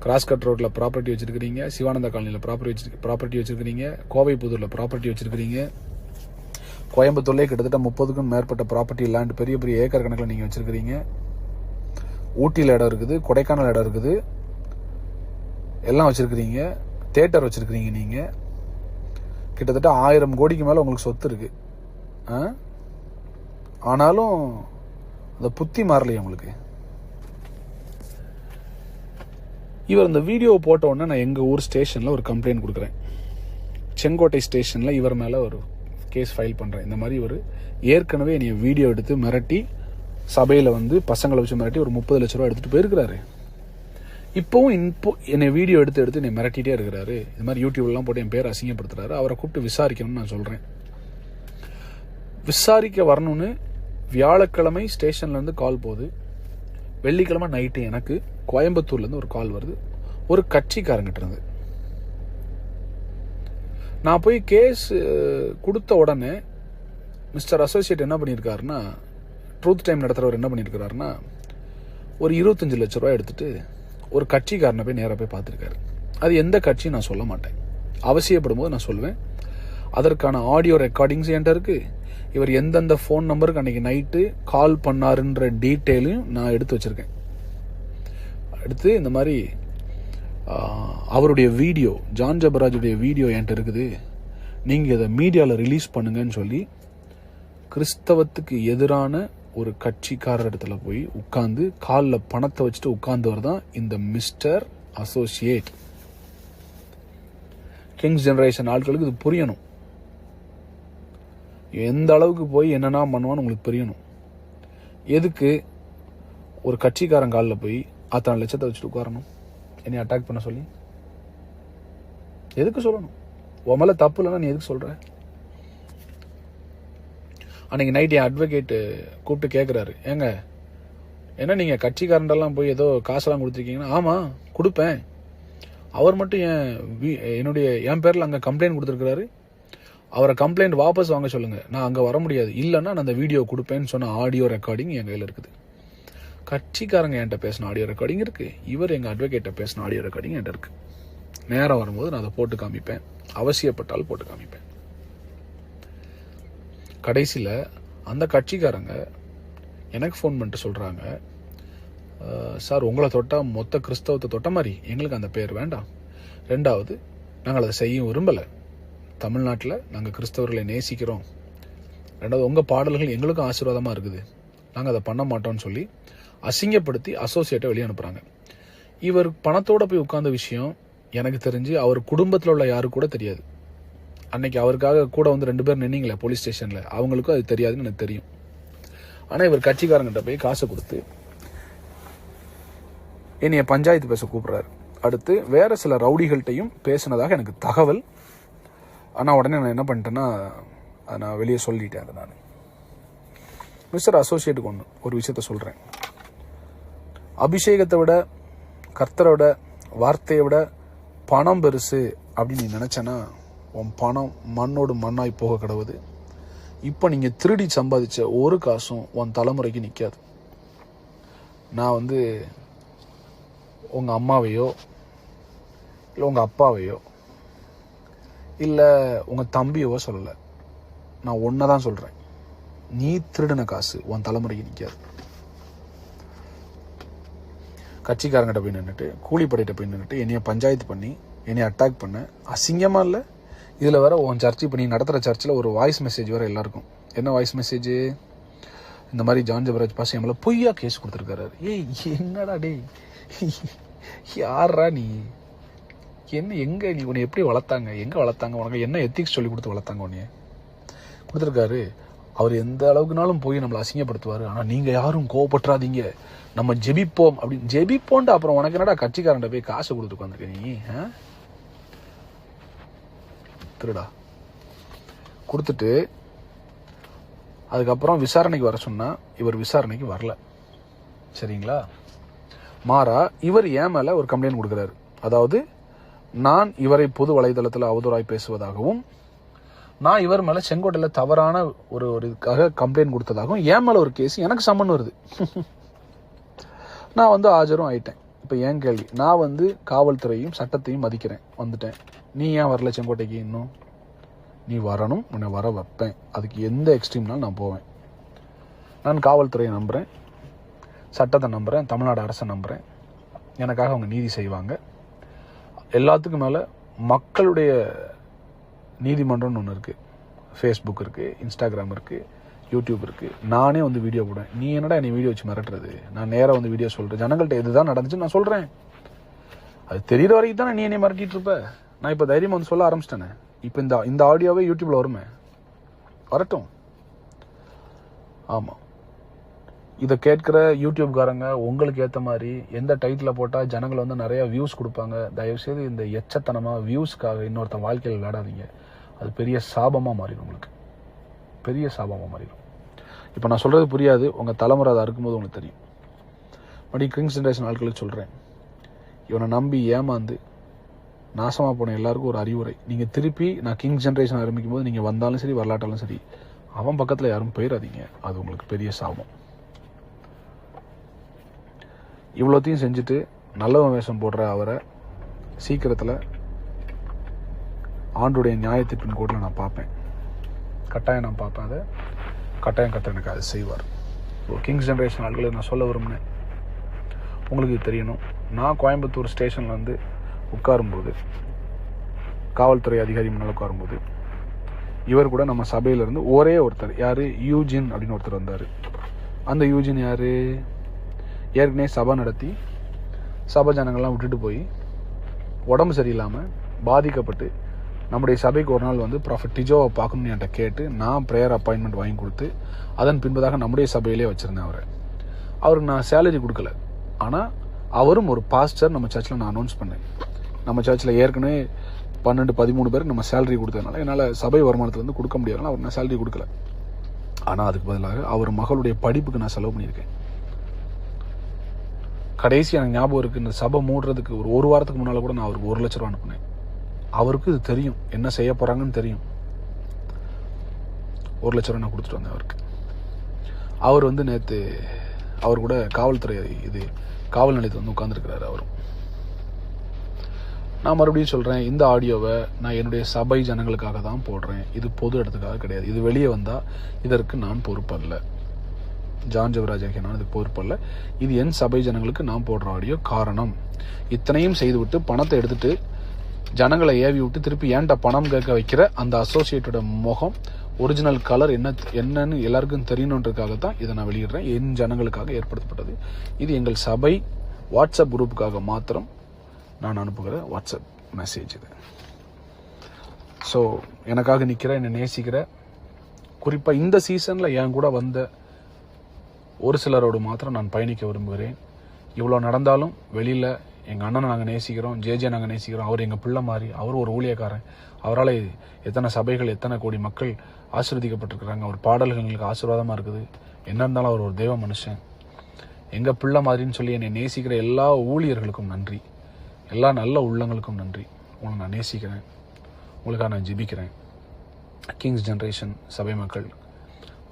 கிராஸ்கட் ரோட்டில் ப்ராப்பர்ட்டி வச்சிருக்கிறீங்க, சிவானந்தா காலனியில் ப்ராப்பர்ட்டி வச்சிருக்கிறீங்க, கோவை புதூரில் ப்ராப்பர்ட்டி வச்சிருக்கிறீங்க, கோயம்புத்தூர்லேயே கிட்டத்தட்ட 30க்கும் மேற்பட்ட ப்ராப்பர்ட்டி லேண்ட் பெரிய பெரிய ஏக்கர் கணக்கில் நீங்கள் வச்சிருக்கிறீங்க. ஊட்டியில் இடம் இருக்குது, கொடைக்கானல் இடம் இருக்குது, எல்லாம் வச்சிருக்கிறீங்க. தியேட்டர் வச்சிருக்கிறீங்க. நீங்கள் கிட்டத்தட்ட 1000 கோடிக்கு மேலே உங்களுக்கு சொத்து இருக்கு. ஆனாலும் அந்த புத்தி மாறலையே உங்களுக்கு. இவர் இந்த வீடியோவை போட்ட உடனே நான் எங்கள் ஊர் ஸ்டேஷனில் ஒரு கம்ப்ளைண்ட் கொடுக்குறேன். செங்கோட்டை ஸ்டேஷனில் இவர் மேலே ஒரு கேஸ் ஃபைல் பண்ணுறேன். இந்த மாதிரி இவர் ஏற்கனவே என்னை வீடியோ எடுத்து மிரட்டி சபையில் வந்து பசங்களை வச்சு மிரட்டி ஒரு 30 லட்ச ரூபா எடுத்துகிட்டு போயிருக்கிறாரு. இப்போவும் என்னை வீடியோ எடுத்து என்னை மிரட்டிகிட்டே இருக்கிறாரு. இது மாதிரி யூடியூப்லாம் போட்டு என் பேர் அசிங்கப்படுத்துறாரு. அவரை கூப்பிட்டு விசாரிக்கணும்னு நான் சொல்கிறேன். விசாரிக்க வரணும்னு வியாழக்கிழமை ஸ்டேஷன்லேருந்து கால் போகுது. வெள்ளிக்கிழமை நைட்டு எனக்கு கோயம்புத்தூர்லேருந்து ஒரு கால் வருது, ஒரு கட்சிக்காரங்கிட்ட இருந்து. நான் போய் கேஸ் கொடுத்த உடனே மிஸ்டர் அசோசியேட் என்ன பண்ணியிருக்காருன்னா, ட்ரூத் டைம் நடத்துகிறவர் என்ன பண்ணியிருக்கிறாருன்னா, ஒரு 25 லட்ச ரூபா எடுத்துட்டு ஒரு கட்சிக்காரனை போய் நேராக போய் பார்த்துருக்காரு. அது எந்த கட்சி நான் சொல்ல மாட்டேன், அவசியப்படும் போது நான் சொல்லுவேன். அதற்கான ஆடியோ ரெக்கார்டிங்ஸ் என்கிட்ட இருக்கு. இவர் எந்தெந்த ஃபோன் நம்பருக்கு அன்னைக்கு நைட்டு கால் பண்ணாருன்ற டீட்டெயிலையும் நான் எடுத்து வச்சிருக்கேன். அடுத்து இந்த மாதிரி அவருடைய வீடியோ, ஜான் ஜெபராஜுடைய வீடியோ என்கிட்ட இருக்குது, நீங்கள் இதை மீடியாவில் ரிலீஸ் பண்ணுங்கன்னு சொல்லி கிறிஸ்தவத்துக்கு எதிரான ஒரு கட்சிக்காரர் இடத்துல போய் உட்கார்ந்து காலில் பணத்தை வச்சுட்டு உட்கார்ந்தவர் தான் இந்த மிஸ்டர் அசோசியேட். கிங்ஸ் ஜெனரேஷன் ஆட்களுக்கு இது புரியணும். எந்த அளவுக்கு போய் என்னென்ன பண்ணுவான்னு உங்களுக்கு புரியணும். எதுக்கு ஒரு கட்சிக்காரன் காலில் போய் அத்தனை லட்சத்தை வச்சுட்டு உட்காரணும், என்னை அட்டாக் பண்ண சொல்லி? எதுக்கு சொல்லணும்? உன் மேலே தப்பு இல்லைன்னா நீ எதுக்கு சொல்ற? அன்னைக்கு நைட் என் அட்வொகேட்டு கூப்பிட்டு கேட்குறாரு, ஏங்க என்ன நீங்கள் கட்சிக்காரண்டெல்லாம் போய் ஏதோ காசெல்லாம் கொடுத்துருக்கீங்கன்னா? ஆமாம் கொடுப்பேன். அவர் மட்டும் என் பேரில் அங்கே கம்ப்ளைண்ட் கொடுத்துருக்கிறாரு. அவரை கம்ப்ளைண்ட் வாபஸ் வாங்க சொல்லுங்க, நான் அங்கே வர முடியாது. இல்லைன்னா நான் அந்த வீடியோ கொடுப்பேன்னு சொன்ன ஆடியோ ரெக்கார்டிங் என் கையில் இருக்குது. கட்சிக்காரங்க என்கிட்ட பேசின ஆடியோ ரெக்கார்டிங் இருக்கு, இவர் எங்கள் அட்வொகேட்டை பேசின ஆடியோ ரெக்கார்டிங் என்கிட்ட இருக்கு. நேரம் வரும்போது நான் அதை போட்டு காமிப்பேன், அவசியப்பட்டால் போட்டு காமிப்பேன். கடைசியில் அந்த கட்சிக்காரங்க எனக்கு ஃபோன் பண்ணிட்டு சொல்கிறாங்க, சார் உங்களை தொட்டால் மொத்த கிறிஸ்தவத்தை தொட்ட மாதிரி, எங்களுக்கு அந்த பேர் வேண்டாம். ரெண்டாவது, நாங்கள் அதை செய்ய விரும்பலை. தமிழ்நாட்டில் நாங்கள் கிறிஸ்தவர்களை நேசிக்கிறோம். ரெண்டாவது, உங்கள் பாடல்கள் எங்களுக்கும் ஆசீர்வாதமாக இருக்குது, நாங்கள் அதை பண்ண மாட்டோம்னு சொல்லி அசிங்கப்படுத்தி அசோசியேட்டை வெளியே அனுப்புகிறாங்க. இவர் பணத்தோடு போய் உட்கார்ந்த விஷயம் எனக்கு தெரிஞ்சு அவர் குடும்பத்தில் உள்ள யாருக்கு கூட தெரியாது. அன்னைக்கு அவருக்காக கூட வந்து 2 பேர் நின்னீங்களே போலீஸ் ஸ்டேஷனில், அவங்களுக்கும் அது தெரியாதுன்னு எனக்கு தெரியும். ஆனால் இவர் கட்சிக்காரங்கிட்ட போய் காசை கொடுத்து என்னைய பஞ்சாயத்து பேச கூப்பிட்றாரு. அடுத்து வேற சில ரவுடிகள்கிட்டையும் பேசினதாக எனக்கு தகவல். ஆனால் உடனே நான் என்ன பண்ணிட்டேன்னா, அதை நான் வெளியே சொல்லிட்டேன். அதை நான் மிஸ்டர் அசோசியேட்டுக்கு ஒரு விஷயத்த சொல்கிறேன். அபிஷேகத்தை விட, கர்த்தரை விட, வார்த்தையை விட பணம் பெருசு அப்படின்னு நீ நினச்சேன்னா உன் பணம் மண்ணோடு மண்ணாய் போக கிடவுது. இப்போ நீங்கள் திருடி சம்பாதிச்ச ஒரு காசும் உன் தலைமுறைக்கு நிற்காது. நான் வந்து உங்கள் அம்மாவையோ இல்லை உங்கள் அப்பாவையோ இல்லை உங்கள் தம்பியவோ சொல்லலை, நான் ஒன்றை தான் சொல்கிறேன். நீ திருடின காசு உன் தலைமுறைக்கு நிற்காது. கட்சிக்காரங்கிட்ட போய் நின்றுட்டு, கூலிப்படையிட்ட போய் நின்றுட்டு என்னைய பஞ்சாயத்து பண்ணி என்னை அட்டாக் பண்ண அசிங்கமாக இல்லை? இதில் வேற உன் சர்ச் இப்போ நீ நடத்துகிற சர்ச்சில் ஒரு வாய்ஸ் மெசேஜ் வேறு எல்லாருக்கும். என்ன வாய்ஸ் மெசேஜ்? இந்த மாதிரி ஜான் ஜெபராஜ் பாஸ் என் மேலே பொய்யா கேஸ் கொடுத்துருக்காரு. ஏய் என்னடா டேய், யாரா நீ? என்ன எங்கே நீ உன்னை எப்படி வளர்த்தாங்க, எங்கே வளர்த்தாங்க, உனக்கு என்ன எத்திக்ஸ் சொல்லி கொடுத்து வளர்த்தாங்க? உன்னைய கொடுத்துருக்காரு. அவர் எந்த அளவுக்குனாலும் போய் நம்மளை அசிங்கப்படுத்துவார். ஆனால் நீங்கள் யாரும் கோவப்பட்டுறாதீங்க, நம்ம ஜெபிப்போம் அப்படின்னு ஜெபிப்போன்ட்டு. அப்புறம் உனக்கு என்னடா கட்சிக்காரன்ட்ட போய் காசு கொடுத்து உட்காந்துருக்க நீ? திருடா கொடுத்துட்டு அதுக்கப்புறம் விசாரணைக்கு வர சொன்னால் இவர் விசாரணைக்கு வரல. சரிங்களா? மாறா இவர் என் மேலே ஒரு கம்ப்ளைண்ட் கொடுக்குறாரு. அதாவது நான் இவரை பொது வலைதளத்தில் அவதூறாய் பேசுவதாகவும், நான் இவர் மேலே செங்கோட்டையில் தவறான ஒரு இதுக்காக கம்ப்ளைண்ட் கொடுத்ததாகவும் என் மேலே ஒரு கேஸ் எனக்கு சம்மன் வருது. நான் வந்து ஆஜரும் ஆயிட்டேன். இப்போ ஏன் கேள்வி, நான் வந்து காவல்துறையும் சட்டத்தையும் மதிக்கிறேன், வந்துட்டேன். நீ ஏன் வரல செங்கோட்டைக்கு? இன்னும் நீ வரணும், உன்னை வர வைப்பேன். அதுக்கு எந்த எக்ஸ்ட்ரீம்னாலும் நான் போவேன். நான் காவல்துறையை நம்புகிறேன், சட்டத்தை நம்புகிறேன், தமிழ்நாடு அரசை நம்புகிறேன். எனக்காக அவங்க நீதி செய்வாங்க. எல்லாத்துக்கும் மேலே மக்களுடைய நீதிமன்றம்னு ஒன்று இருக்குது. ஃபேஸ்புக் இருக்குது, இன்ஸ்டாகிராம் இருக்குது, யூடியூப் இருக்குது. நானே வந்து வீடியோ போடுவேன். நீ என்னடா என்னை வீடியோ வச்சு மிரட்டுறது? நான் நேராக வந்து வீடியோ சொல்கிறேன். ஜனங்கள்கிட்ட இதுதான் நடந்துச்சு நான் சொல்கிறேன். அது தெரிகிற வரைக்கும் தானே நீ என்னை மிரட்டிட்டு இருப்ப. நான் இப்போ தைரியமாக வந்து சொல்ல ஆரம்பிச்சிட்டேனே. இப்போ இந்த ஆடியோவே யூடியூப்பில் வருமே, வரட்டும். ஆமாம், இதை கேட்குற யூடியூப்காரங்க உங்களுக்கு ஏற்ற மாதிரி எந்த டைட்டில் போட்டால் ஜனங்கள் வந்து நிறையா வியூஸ் கொடுப்பாங்க, தயவுசெய்து இந்த எச்சத்தனமாக வியூஸ்க்காக இன்னொருத்தன் வாழ்க்கையில் விளையாடாதீங்க. அது பெரிய சாபமாக மாறிடும், உங்களுக்கு பெரிய சாபமாக மாறிடும். இப்போ நான் சொல்கிறது புரியாது, உங்கள் தலைமுறை அதை அறுக்கும்போது உங்களுக்கு தெரியும். மறுபடியும் கிங்ஸ் ஜென்ரேஷன் ஆட்களுக்கு சொல்கிறேன், இவனை நம்பி ஏமாந்து நாசமாக போன எல்லாருக்கும் ஒரு அறிவுரை. நீங்கள் திருப்பி நான் கிங்ஸ் ஜென்ரேஷன் ஆரம்பிக்கும் போது நீங்கள் வந்தாலும் சரி வரலாட்டாலும் சரி, அவன் பக்கத்தில் யாரும் போயிடாதீங்க. அது உங்களுக்கு பெரிய சாபம். இவ்வளோத்தையும் செஞ்சுட்டு நல்லவன் வேஷம் போடுற அவரை சீக்கிரத்தில் ஆண்டுடைய நியாயத்திற்பின் கோட்டில் நான் பார்ப்பேன். கட்டாயம் நான் பார்ப்பேன். அதை கட்டாயம் கத்த எனக்கு அது செய்வார். கிங்ஸ் ஜென்ரேஷன் ஆட்களை நான் சொல்ல விரும்பினேன். உங்களுக்கு தெரியணும், நான் கோயம்புத்தூர் ஸ்டேஷனில் வந்து உட்காரும்போது, காவல்துறை அதிகாரி முன்னால் உட்காரும்போது, இவர் கூட நம்ம சபையிலேருந்து ஒரே ஒருத்தர், யார், யூஜின் அப்படின்னு ஒருத்தர் வந்தார். அந்த யூஜின் யார்? ஏற்கனவே சபை நடத்தி சபை ஜனங்கள்லாம் விட்டுட்டு போய் உடம்பு சரியில்லாமல் பாதிக்கப்பட்டு நம்முடைய சபைக்கு ஒரு நாள் வந்து ப்ராஃபட் டிஜோவை பார்க்கணும்னு என்கிட்ட கேட்டு நான் ப்ரேயர் அப்பாயின்மெண்ட் வாங்கி கொடுத்து அதன் பின்பதாக நம்முடைய சபையிலே வச்சுருந்தேன். அவருக்கு நான் சேலரி கொடுக்கல. ஆனால் அவரும் ஒரு பாஸ்டர் நம்ம சர்ச்சில் நான் அனௌன்ஸ் பண்ணேன். நம்ம சர்ச்சில் ஏற்கனவே 12-13 பேருக்கு நம்ம சேலரி கொடுத்ததுனால என்னால் சபை வருமானத்துலேருந்து கொடுக்க முடியாதுனால அவர் நான் சேலரி கொடுக்கல. ஆனால் அதுக்கு பதிலாக அவர் மகளுடைய படிப்புக்கு நான் செலவு பண்ணியிருக்கேன். கடைசி எனக்கு ஞாபகம் இருக்குது, இந்த சபை மூடுறதுக்கு ஒரு வாரத்துக்கு முன்னால் கூட நான் அவருக்கு 1 லட்ச ரூபா அனுப்புனேன். அவருக்கு இது தெரியும், என்ன செய்ய போகிறாங்கன்னு தெரியும். 1 லட்ச ரூபா நான் கொடுத்துட்டு வந்தேன் அவருக்கு. அவர் வந்து நேற்று அவர் கூட காவல்துறை காவல் நிலையத்தில் வந்து உட்காந்துருக்கிறாரு அவரும். நான் மறுபடியும் சொல்கிறேன், இந்த ஆடியோவை நான் என்னுடைய சபை ஜனங்களுக்காக தான் போடுறேன். இது பொது இடத்துக்காக கிடையாது. இது வெளியே வந்தால் இதற்கு நான் பொறுப்பல்ல. ஜான் ஜெபராஜ் ஆகிய நான் இதுக்கு பொறுப்பல்ல. இது என் சபை ஜனங்களுக்கு நான் போடுற ஆடியோ. காரணம், இத்தனையும் செய்துவிட்டு பணத்தை எடுத்துட்டு ஜனங்களை ஏவி விட்டு திருப்பி ஏன்ட்ட பணம் கேட்க வைக்கிற அந்த அசோசியேட்டோட முகம், ஒரிஜினல் கலர் என்னன்னு எல்லாருக்கும் தெரியணுன்றதுக்காக தான் இதை நான் வெளியிடுறேன். என் ஜனங்களுக்காக ஏற்படுத்தப்பட்டது. இது எங்கள் சபை வாட்ஸ்அப் குரூப்புக்காக மாத்திரம் நான் அனுப்புகிற வாட்ஸ்அப் மெசேஜ் இது. ஸோ எனக்காக நிற்கிற, என்னை நேசிக்கிற, குறிப்பாக இந்த சீசனில் என் கூட வந்த ஒரு சிலரோடு மாத்திரம் நான் பயணிக்க விரும்புகிறேன். இவ்வளோ நடந்தாலும் வெளியில் எங்கள் அண்ணனை நாங்கள் நேசிக்கிறோம், ஜேஜே நாங்கள் நேசிக்கிறோம். அவர் எங்கள் பிள்ளை மாதிரி, அவர் ஒரு ஊழியக்காரன். அவரால் எத்தனை சபைகள், எத்தனை கோடி மக்கள் ஆசீர்வதிக்கப்பட்டிருக்கிறாங்க. அவர் பாடல்கள் எங்களுக்கு ஆசீர்வாதமாக இருக்குது. என்ன இருந்தாலும் அவர் ஒரு தெய்வ மனுஷன், எங்கள் பிள்ளை மாதிரின்னு சொல்லி என்னை நேசிக்கிற எல்லா ஊழியர்களுக்கும் நன்றி, எல்லா நல்ல உள்ளங்களுக்கும் நன்றி. உங்களை நான் நேசிக்கிறேன், உங்களுக்காக நான் ஜெபிக்கிறேன். கிங்ஸ் ஜென்ரேஷன் சபை மக்கள்,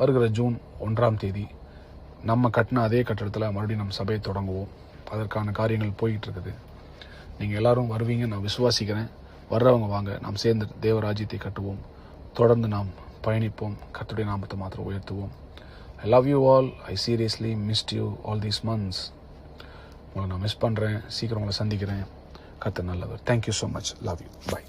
வருகிற ஜூன் 1ஆம் தேதி நம்ம கட்டின அதே கட்டடத்தில் மறுபடியும் நம்ம சபையை தொடங்குவோம். அதற்கான காரியங்கள் போய்கிட்டு இருக்குது. நீங்கள் எல்லாரும் வருவீங்க நான் விசுவாசிக்கிறேன். வர்றவங்க வாங்க, நாம் சேர்ந்து தேவராஜ்யத்தை கட்டுவோம். தொடர்ந்து நாம் பயணிப்போம். கர்த்தருடைய நாமத்தை மாத்திரம் உயர்த்துவோம். I love you all. I seriously missed you all these months. உங்களை நான் மிஸ் பண்ணுறேன். சீக்கிரம் உங்களை சந்திக்கிறேன். கர்த்தர் நல்லவர். Thank you so much. Love you. Bye.